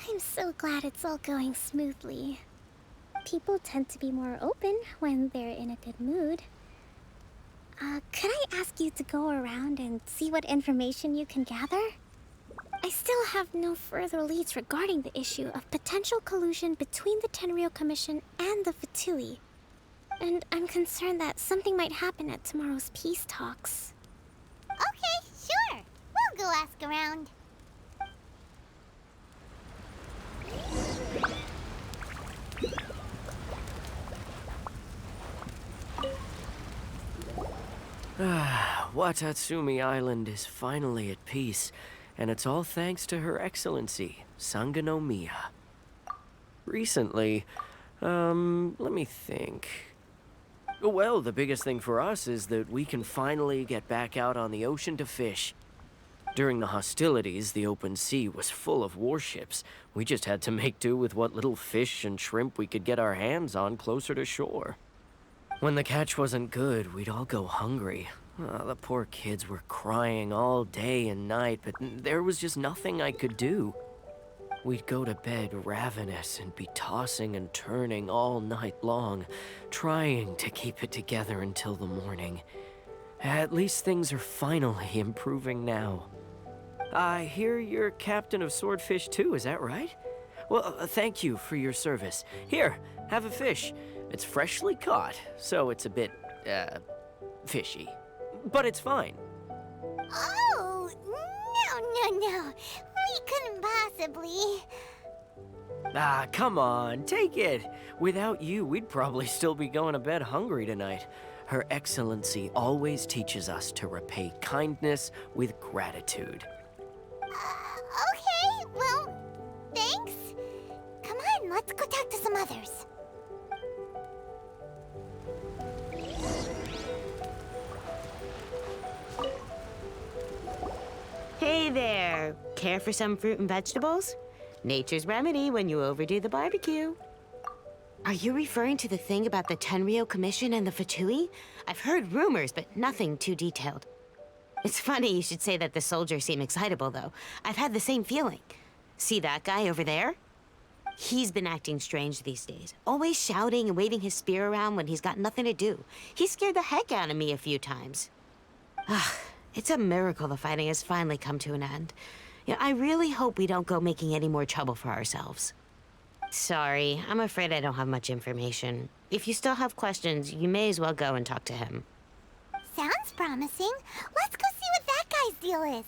I'm so glad it's all going smoothly. People tend to be more open when they're in a good mood. Could I ask you to go around and see what information you can gather? I still have no further leads regarding the issue of potential collusion between the Tenryou Commission and the Fatui. And I'm concerned that something might happen at tomorrow's peace talks. Okay, sure. We'll go ask around. Watatsumi Island is finally at peace, and it's all thanks to Her Excellency, Sangonomiya. Recently, let me think. Well, the biggest thing for us is that we can finally get back out on the ocean to fish. During the hostilities, the open sea was full of warships. We just had to make do with what little fish and shrimp we could get our hands on closer to shore. When the catch wasn't good, we'd all go hungry. The poor kids were crying all day and night, but there was just nothing I could do. We'd go to bed ravenous and be tossing and turning all night long, trying to keep it together until the morning. At least things are finally improving now. I hear you're captain of Swordfish too, is that right? Well, thank you for your service. Here, have a fish. It's freshly caught, so it's a bit, fishy. But it's fine. Oh, no. We couldn't possibly. Ah, come on, take it. Without you, we'd probably still be going to bed hungry tonight. Her Excellency always teaches us to repay kindness with gratitude. Okay, well, thanks. Come on, let's go talk to some others. Hey there! Care for some fruit and vegetables? Nature's remedy when you overdo the barbecue. Are you referring to the thing about the Tenryou Commission and the Fatui? I've heard rumors, but nothing too detailed. It's funny you should say that the soldiers seem excitable, though. I've had the same feeling. See that guy over there? He's been acting strange these days. Always shouting and waving his spear around when he's got nothing to do. He scared the heck out of me a few times. It's a miracle the fighting has finally come to an end. Yeah, I really hope we don't go making any more trouble for ourselves. Sorry, I'm afraid I don't have much information. If you still have questions, you may as well go and talk to him. Sounds promising. Let's go see what that guy's deal is.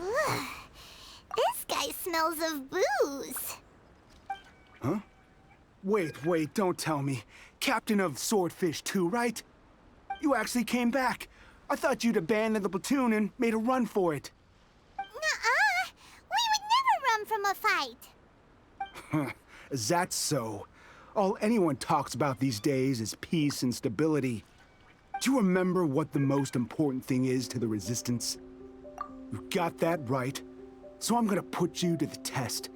Ugh. This guy smells of booze. Huh? Wait, don't tell me. Captain of Swordfish 2, right? You actually came back. I thought you'd abandoned the platoon and made a run for it. Nuh-uh. We would never run from a fight. Is that so? All anyone talks about these days is peace and stability. Do you remember what the most important thing is to the Resistance? You got that right. So I'm gonna put you to the test.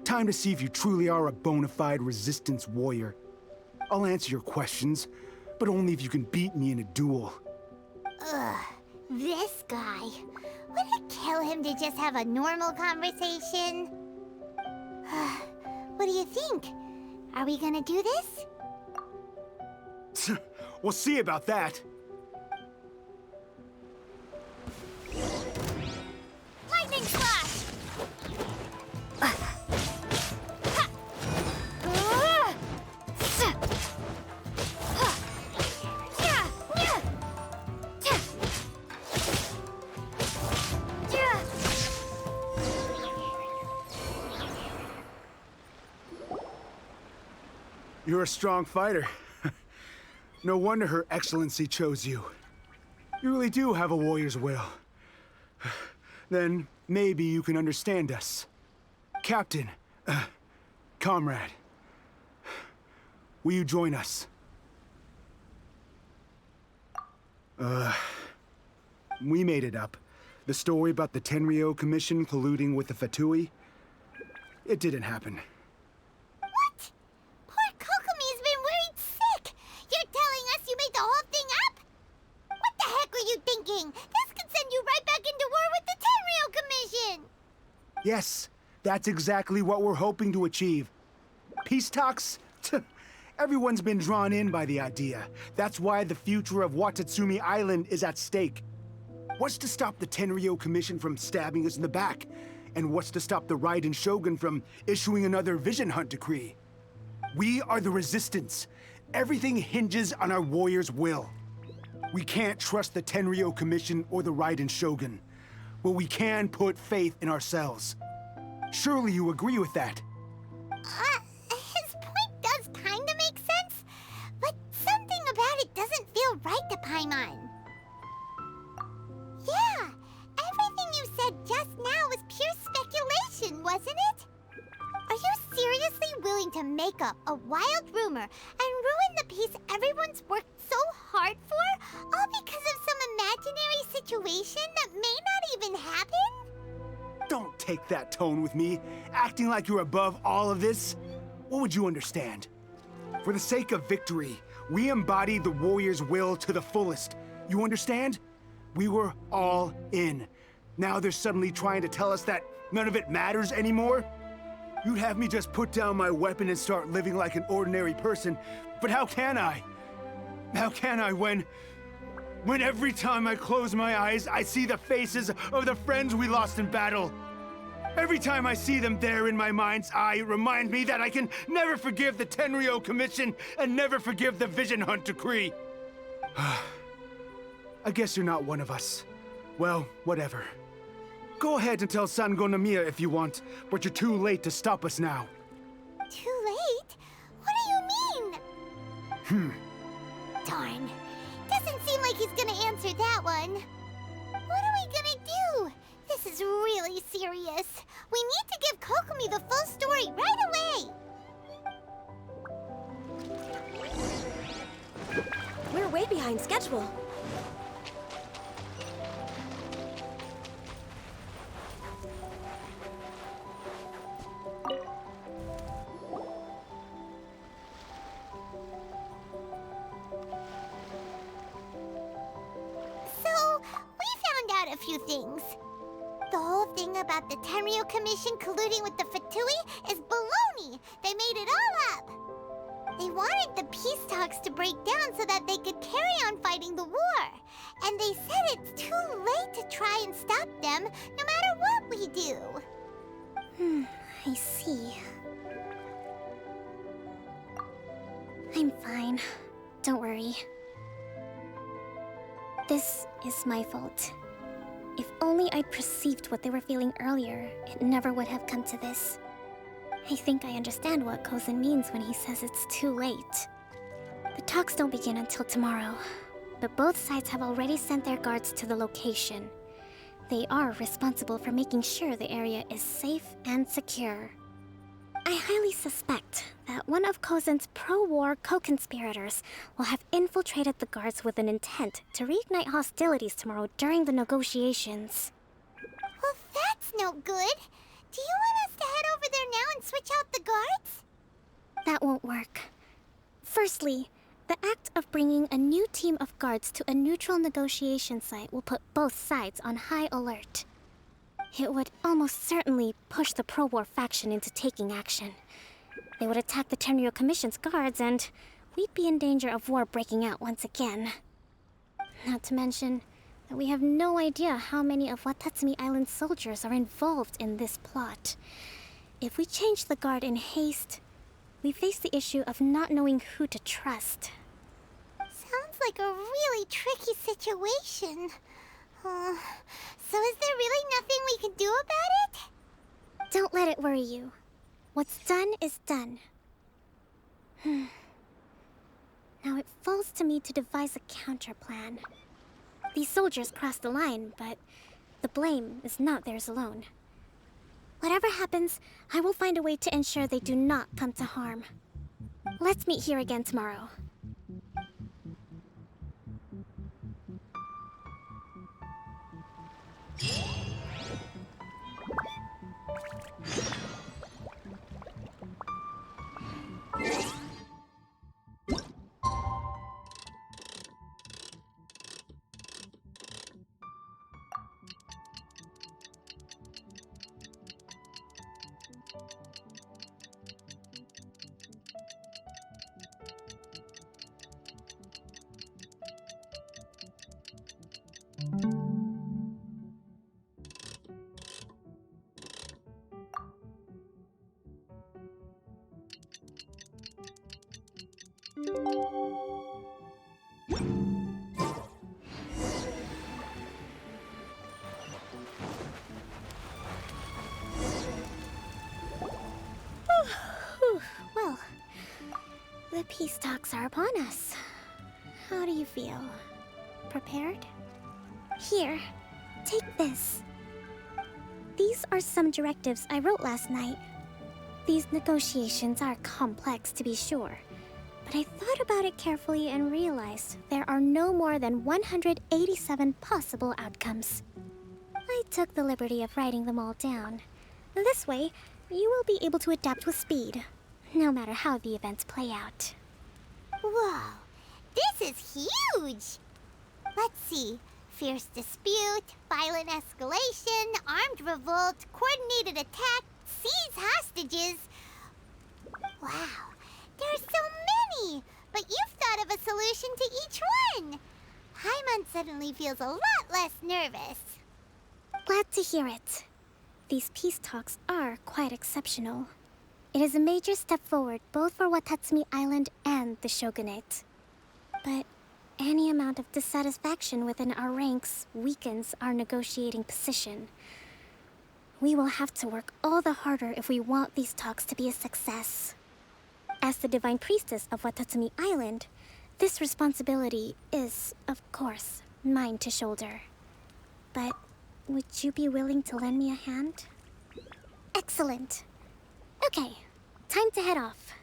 Time to see if you truly are a bona fide Resistance warrior. I'll answer your questions, but only if you can beat me in a duel. Ugh, this guy. Would it kill him to just have a normal conversation? What do you think? Are we gonna do this? We'll see about that. Lightning slash! You're a strong fighter. No wonder Her Excellency chose you. You really do have a warrior's will. Then maybe you can understand us. Captain, comrade, will you join us? We made it up. The story about the Tenryou Commission colluding with the Fatui, it didn't happen. What? Poor Kokomi's been worried sick. You're telling us you made the whole thing up? What the heck were you thinking? This could send you right back into war with the Tenryou Commission. Yes, that's exactly what we're hoping to achieve. Peace talks? Everyone's been drawn in by the idea. That's why the future of Watatsumi Island is at stake. What's to stop the Tenryou Commission from stabbing us in the back? And what's to stop the Raiden Shogun from issuing another Vision Hunt decree? We are the Resistance. Everything hinges on our warrior's will. We can't trust the Tenryou Commission or the Raiden Shogun, but we can put faith in ourselves. Surely you agree with that? His point does kinda make sense, but something about it doesn't feel right to Paimon. Yeah, everything you said just now was pure speculation, wasn't it? Are you seriously willing to make up a wild rumor and ruin the peace everyone's worked so hard for, all because of some imaginary take that tone with me, acting like you're above all of this, what would you understand? For the sake of victory, we embodied the warrior's will to the fullest. You understand? We were all in. Now they're suddenly trying to tell us that none of it matters anymore? You'd have me just put down my weapon and start living like an ordinary person, but how can I? How can I when every time I close my eyes, I see the faces of the friends we lost in battle? Every time I see them there in my mind's eye, it reminds me that I can never forgive the Tenryo Commission and never forgive the Vision Hunt Decree. I guess you're not one of us. Well, whatever. Go ahead and tell Sango Nomiya if you want, but you're too late to stop us now. Too late? What do you mean? Darn. Doesn't seem like he's gonna answer that one. What are we gonna do? This is really serious. We need to give Kokomi the full story right away. We're way behind schedule. A few things. The whole thing about the Tenryo Commission colluding with the Fatui is baloney. They made it all up. They wanted the peace talks to break down so that they could carry on fighting the war. And they said it's too late to try and stop them, no matter what we do. I see. I'm fine. Don't worry. This is my fault. If only I'd perceived what they were feeling earlier, it never would have come to this. I think I understand what Kozan means when he says it's too late. The talks don't begin until tomorrow, but both sides have already sent their guards to the location. They are responsible for making sure the area is safe and secure. I highly suspect that one of Kozan's pro-war co-conspirators will have infiltrated the guards with an intent to reignite hostilities tomorrow during the negotiations. Well, that's no good. Do you want us to head over there now and switch out the guards? That won't work. Firstly, the act of bringing a new team of guards to a neutral negotiation site will put both sides on high alert. It would almost certainly push the pro-war faction into taking action. They would attack the Tenryo Commission's guards, and we'd be in danger of war breaking out once again. Not to mention that we have no idea how many of Watatsumi Island's soldiers are involved in this plot. If we change the guard in haste, we face the issue of not knowing who to trust. Sounds like a really tricky situation. So is there really nothing we can do about it? Don't let it worry you. What's done is done. Now it falls to me to devise a counter plan. These soldiers crossed the line, but the blame is not theirs alone. Whatever happens, I will find a way to ensure they do not come to harm. Let's meet here again tomorrow. Well, the peace talks are upon us. How do you feel? Prepared? Here, take this. These are some directives I wrote last night. These negotiations are complex, to be sure, but I thought about it carefully and realized there are no more than 187 possible outcomes. I took the liberty of writing them all down, This way, you will be able to adapt with speed, no matter how the events play out. Whoa, this is huge! Let's see. Fierce dispute, violent escalation, armed revolt, coordinated attack, seize hostages. Wow, there are so many! But you've thought of a solution to each one! Paimon suddenly feels a lot less nervous. Glad to hear it. These peace talks are quite exceptional. It is a major step forward both for Watatsumi Island and the Shogunate. But any amount of dissatisfaction within our ranks weakens our negotiating position. We will have to work all the harder if we want these talks to be a success. As the Divine Priestess of Watatsumi Island, this responsibility is, of course, mine to shoulder. But would you be willing to lend me a hand? Excellent. Okay, time to head off.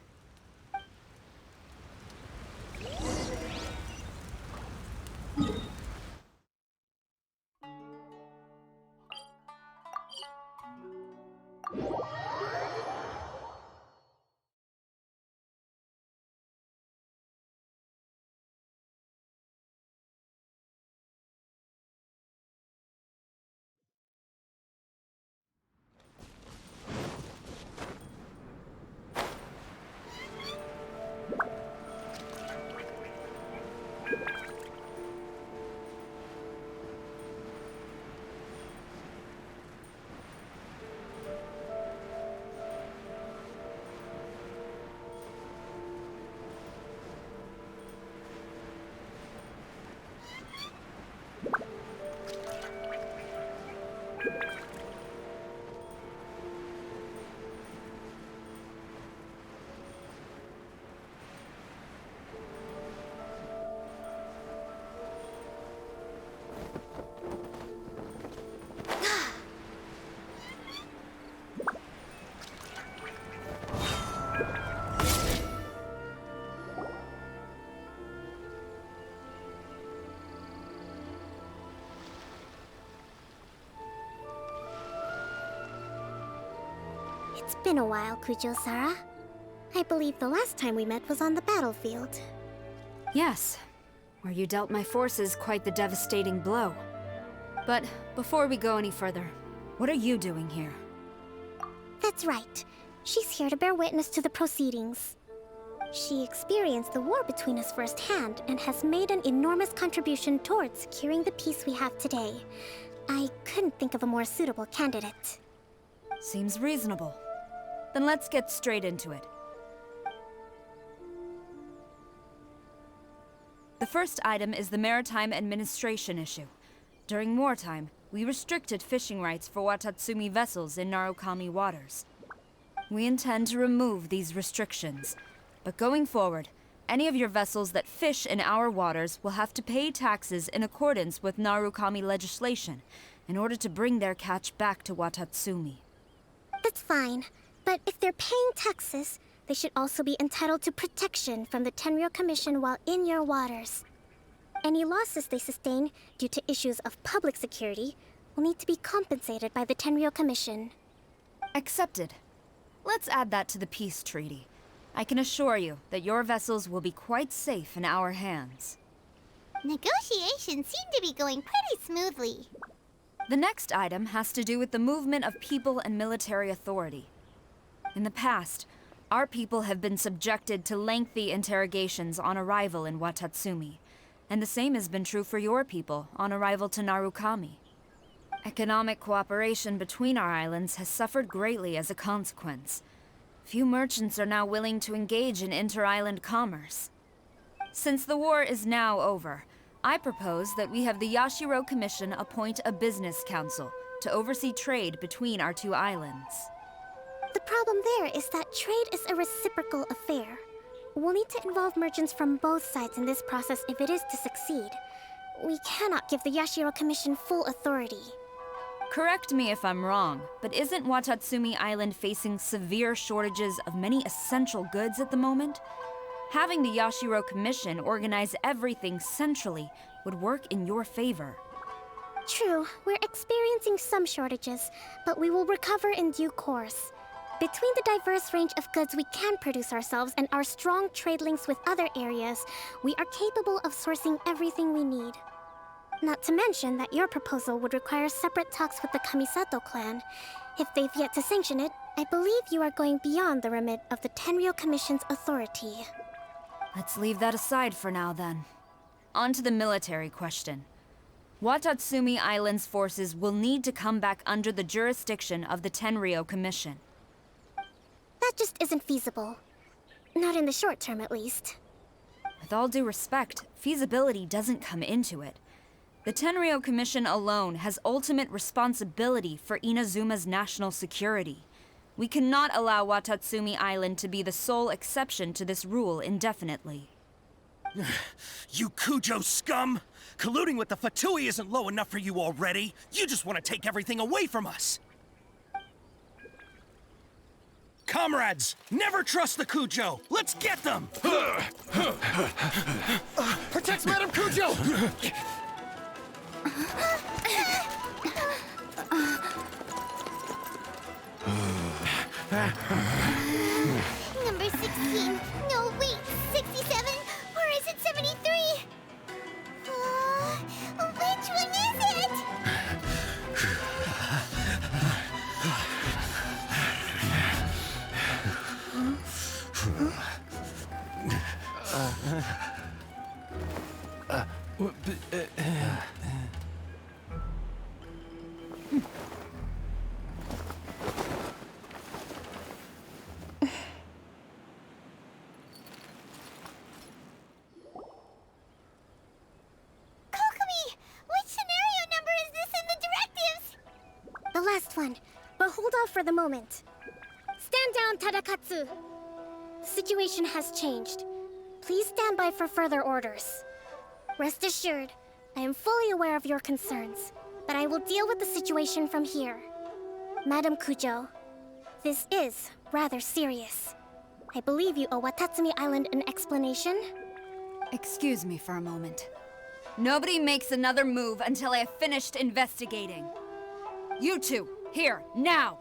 It's been a while, Kujo-Sara. I believe the last time we met was on the battlefield. Yes, where you dealt my forces quite the devastating blow. But before we go any further, what are you doing here? That's right. She's here to bear witness to the proceedings. She experienced the war between us firsthand and has made an enormous contribution towards securing the peace we have today. I couldn't think of a more suitable candidate. Seems reasonable. Then let's get straight into it. The first item is the Maritime Administration issue. During wartime, we restricted fishing rights for Watatsumi vessels in Narukami waters. We intend to remove these restrictions, but going forward, any of your vessels that fish in our waters will have to pay taxes in accordance with Narukami legislation in order to bring their catch back to Watatsumi. That's fine, but if they're paying taxes, they should also be entitled to protection from the Tenryou Commission while in your waters. Any losses they sustain due to issues of public security will need to be compensated by the Tenryou Commission. Accepted. Let's add that to the peace treaty. I can assure you that your vessels will be quite safe in our hands. Negotiations seem to be going pretty smoothly. The next item has to do with the movement of people and military authority. In the past, our people have been subjected to lengthy interrogations on arrival in Watatsumi, and the same has been true for your people on arrival to Narukami. Economic cooperation between our islands has suffered greatly as a consequence. Few merchants are now willing to engage in inter-island commerce. Since the war is now over, I propose that we have the Yashiro Commission appoint a business council to oversee trade between our two islands. The problem there is that trade is a reciprocal affair. We'll need to involve merchants from both sides in this process if it is to succeed. We cannot give the Yashiro Commission full authority. Correct me if I'm wrong, but isn't Watatsumi Island facing severe shortages of many essential goods at the moment? Having the Yashiro Commission organize everything centrally would work in your favor. True, we're experiencing some shortages, but we will recover in due course. Between the diverse range of goods we can produce ourselves and our strong trade links with other areas, we are capable of sourcing everything we need. Not to mention that your proposal would require separate talks with the Kamisato clan. If they've yet to sanction it, I believe you are going beyond the remit of the Tenryou Commission's authority. Let's leave that aside for now, then. On to the military question. Watatsumi Island's forces will need to come back under the jurisdiction of the Tenryou Commission. That just isn't feasible. Not in the short term, at least. With all due respect, feasibility doesn't come into it. The Tenryou Commission alone has ultimate responsibility for Inazuma's national security. We cannot allow Watatsumi Island to be the sole exception to this rule indefinitely. You Kujo scum! Colluding with the Fatui isn't low enough for you already. You just want to take everything away from us. Comrades, never trust the Kujo. Let's get them! Protect Madame Kujo! Number 16. No, wait. 67? Or is it 73? Which one is it? The last one, but hold off for the moment. Stand down, Tadakatsu! The situation has changed. Please stand by for further orders. Rest assured, I am fully aware of your concerns, but I will deal with the situation from here. Madam Kujo, this is rather serious. I believe you owe Watatsumi Island an explanation. Excuse me for a moment. Nobody makes another move until I have finished investigating. You two, here, now!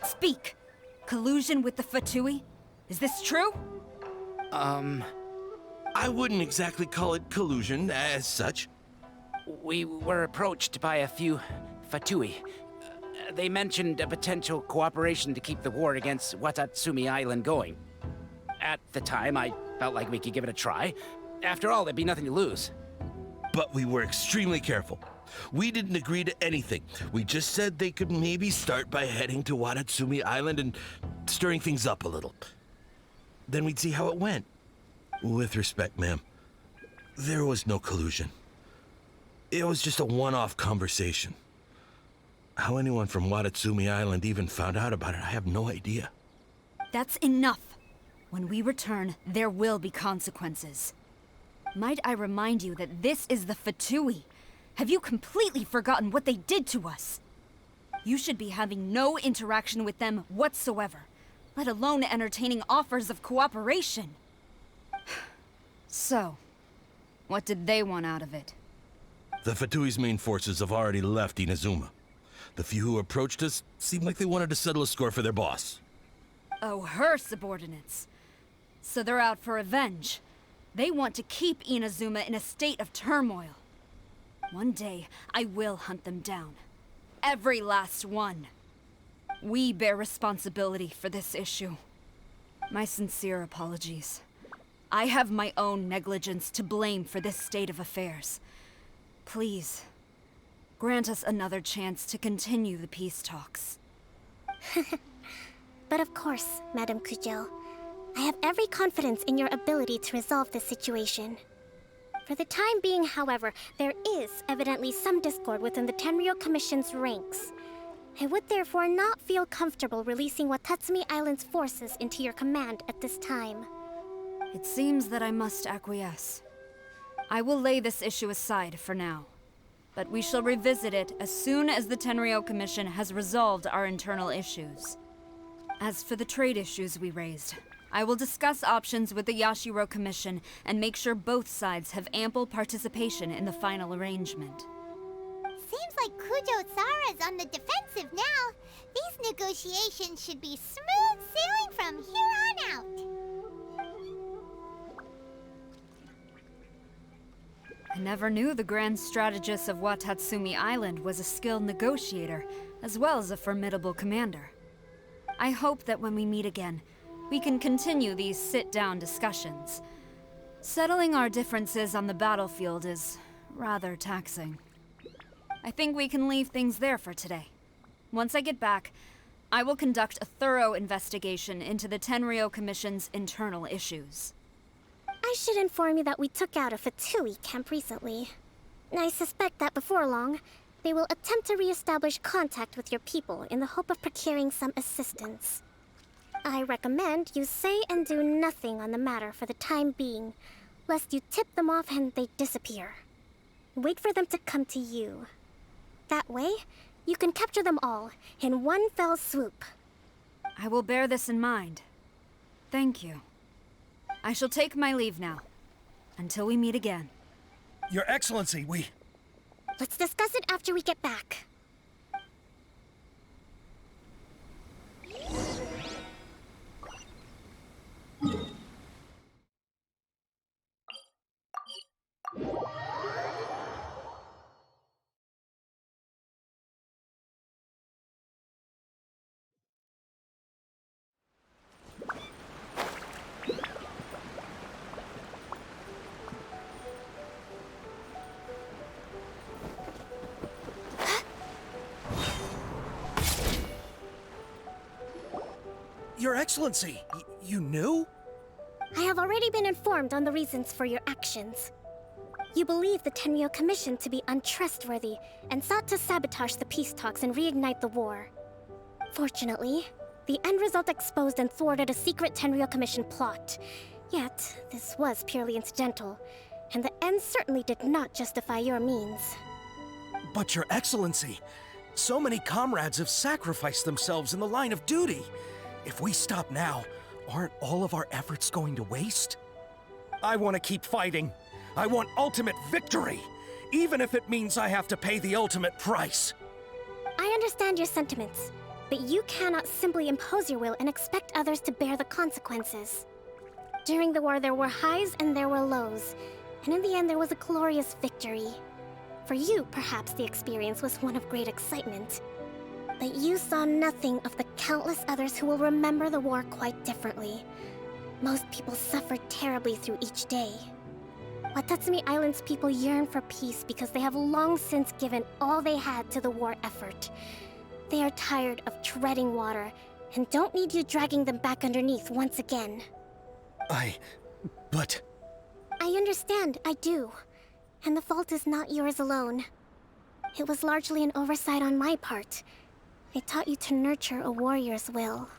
Speak! Collusion with the Fatui? Is this true? I wouldn't exactly call it collusion as such. We were approached by a few Fatui. They mentioned a potential cooperation to keep the war against Watatsumi Island going. At the time, I felt like we could give it a try. After all, there'd be nothing to lose. But we were extremely careful. We didn't agree to anything. We just said they could maybe start by heading to Watatsumi Island and stirring things up a little. Then we'd see how it went. With respect, ma'am, there was no collusion. It was just a one-off conversation. How anyone from Watatsumi Island even found out about it, I have no idea. That's enough. When we return, there will be consequences. Might I remind you that this is the Fatui? Have you completely forgotten what they did to us? You should be having no interaction with them whatsoever, let alone entertaining offers of cooperation. So, what did they want out of it? The Fatui's main forces have already left Inazuma. The few who approached us seemed like they wanted to settle a score for their boss. Oh, her subordinates. So they're out for revenge. They want to keep Inazuma in a state of turmoil. One day, I will hunt them down. Every last one. We bear responsibility for this issue. My sincere apologies. I have my own negligence to blame for this state of affairs. Please, grant us another chance to continue the peace talks. But of course, Madam Kujo. I have every confidence in your ability to resolve this situation. For the time being, however, there is evidently some discord within the Tenryou Commission's ranks. I would therefore not feel comfortable releasing Watatsumi Island's forces into your command at this time. It seems that I must acquiesce. I will lay this issue aside for now. but we shall revisit it as soon as the Tenryou Commission has resolved our internal issues. As for the trade issues we raised, I will discuss options with the Yashiro Commission and make sure both sides have ample participation in the final arrangement. Seems like Kujo-sara's on the defensive now. These negotiations should be smooth sailing from here on out. I never knew the grand strategist of Watatsumi Island was a skilled negotiator, as well as a formidable commander. I hope that when we meet again, we can continue these sit-down discussions. Settling our differences on the battlefield is rather taxing. I think we can leave things there for today. Once I get back, I will conduct a thorough investigation into the Tenryou Commission's internal issues. I should inform you that we took out a Fatui camp recently. I suspect that before long, they will attempt to re-establish contact with your people in the hope of procuring some assistance. I recommend you say and do nothing on the matter for the time being, lest you tip them off and they disappear. Wait for them to come to you. That way, you can capture them all in one fell swoop. I will bear this in mind. Thank you. I shall take my leave now. Until we meet again. Your Excellency, Let's discuss it after we get back. Your Excellency, you knew? I have already been informed on the reasons for your actions. You believe the Tenryou Commission to be untrustworthy and sought to sabotage the peace talks and reignite the war. Fortunately, the end result exposed and thwarted a secret Tenryou Commission plot. Yet, this was purely incidental, and the end certainly did not justify your means. But Your Excellency, so many comrades have sacrificed themselves in the line of duty. If we stop now, aren't all of our efforts going to waste? I want to keep fighting. I want ultimate victory, even if it means I have to pay the ultimate price. I understand your sentiments, but you cannot simply impose your will and expect others to bear the consequences. During the war, there were highs and there were lows, and in the end, there was a glorious victory. For you, perhaps the experience was one of great excitement. But you saw nothing of the countless others who will remember the war quite differently. Most people suffered terribly through each day. Watatsumi Island's people yearn for peace because they have long since given all they had to the war effort. They are tired of treading water and don't need you dragging them back underneath once again. But... I understand, I do. And the fault is not yours alone. It was largely an oversight on my part. I taught you to nurture a warrior's will,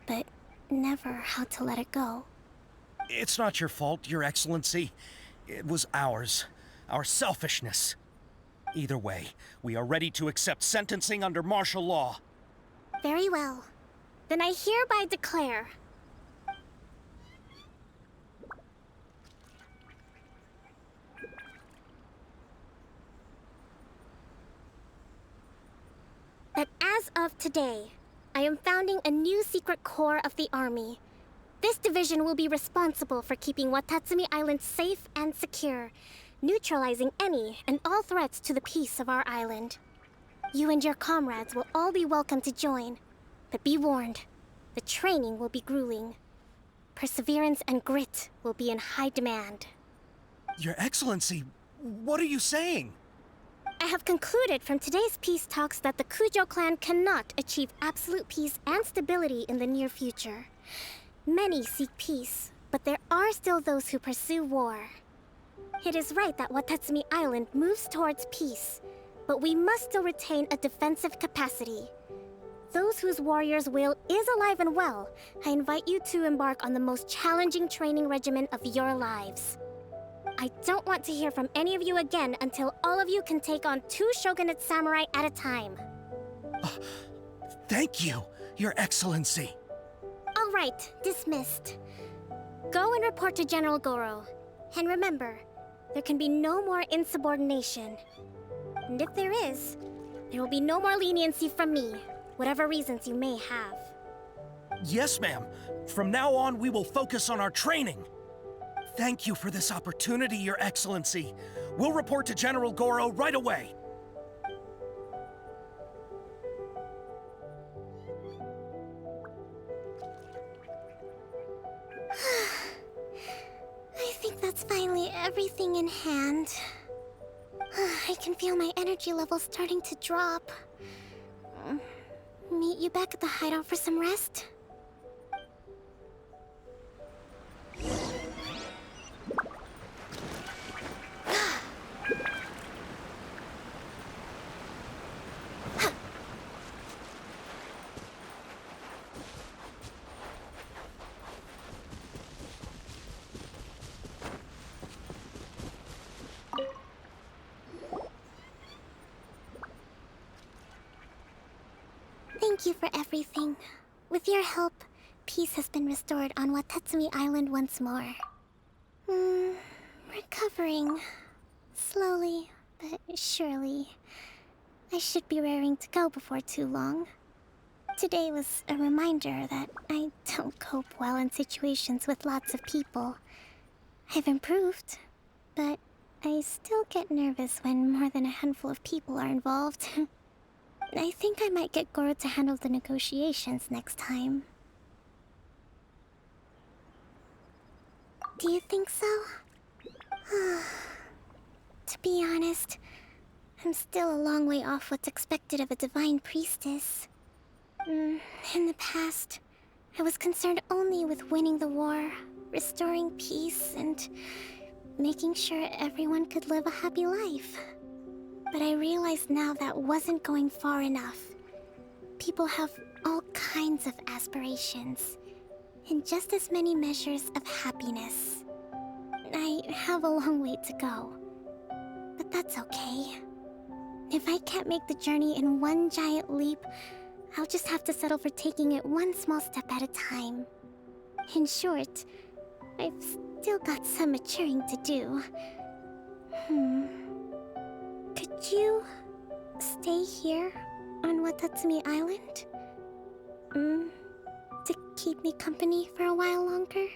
but never how to let it go. It's not your fault, Your Excellency. It was ours. Our selfishness. Either way, we are ready to accept sentencing under martial law. Very well. Then I hereby declare... that as of today, I am founding a new secret corps of the army. This division will be responsible for keeping Watatsumi Island safe and secure, neutralizing any and all threats to the peace of our island. You and your comrades will all be welcome to join, but be warned, the training will be grueling. Perseverance and grit will be in high demand. Your Excellency, what are you saying? I have concluded from today's peace talks that the Kujo clan cannot achieve absolute peace and stability in the near future. Many seek peace, but there are still those who pursue war. It is right that Watatsumi Island moves towards peace, but we must still retain a defensive capacity. Those whose warrior's will is alive and well, I invite you to embark on the most challenging training regimen of your lives. I don't want to hear from any of you again until all of you can take on 2 shogunate samurai at a time. Thank you, Your Excellency. All right, dismissed. Go and report to General Goro. And remember, there can be no more insubordination. And if there is, there will be no more leniency from me, whatever reasons you may have. Yes, ma'am. From now on, we will focus on our training. Thank you for this opportunity, Your Excellency. We'll report to General Goro right away. I think that's finally everything in hand. I can feel my energy levels starting to drop. Meet you back at the hideout for some rest? Thank you for everything. With your help, peace has been restored on Watatsumi Island once more. Recovering. Slowly, but surely. I should be raring to go before too long. Today was a reminder that I don't cope well in situations with lots of people. I've improved, but I still get nervous when more than a handful of people are involved. I think I might get Goro to handle the negotiations next time. Do you think so? To be honest, I'm still a long way off what's expected of a divine priestess. In the past, I was concerned only with winning the war, restoring peace, and making sure everyone could live a happy life. But I realize now that wasn't going far enough. People have all kinds of aspirations, and just as many measures of happiness. I have a long way to go, but that's okay. If I can't make the journey in one giant leap, I'll just have to settle for taking it one small step at a time. In short, I've still got some maturing to do. Could you stay here on Watatsumi Island? To keep me company for a while longer?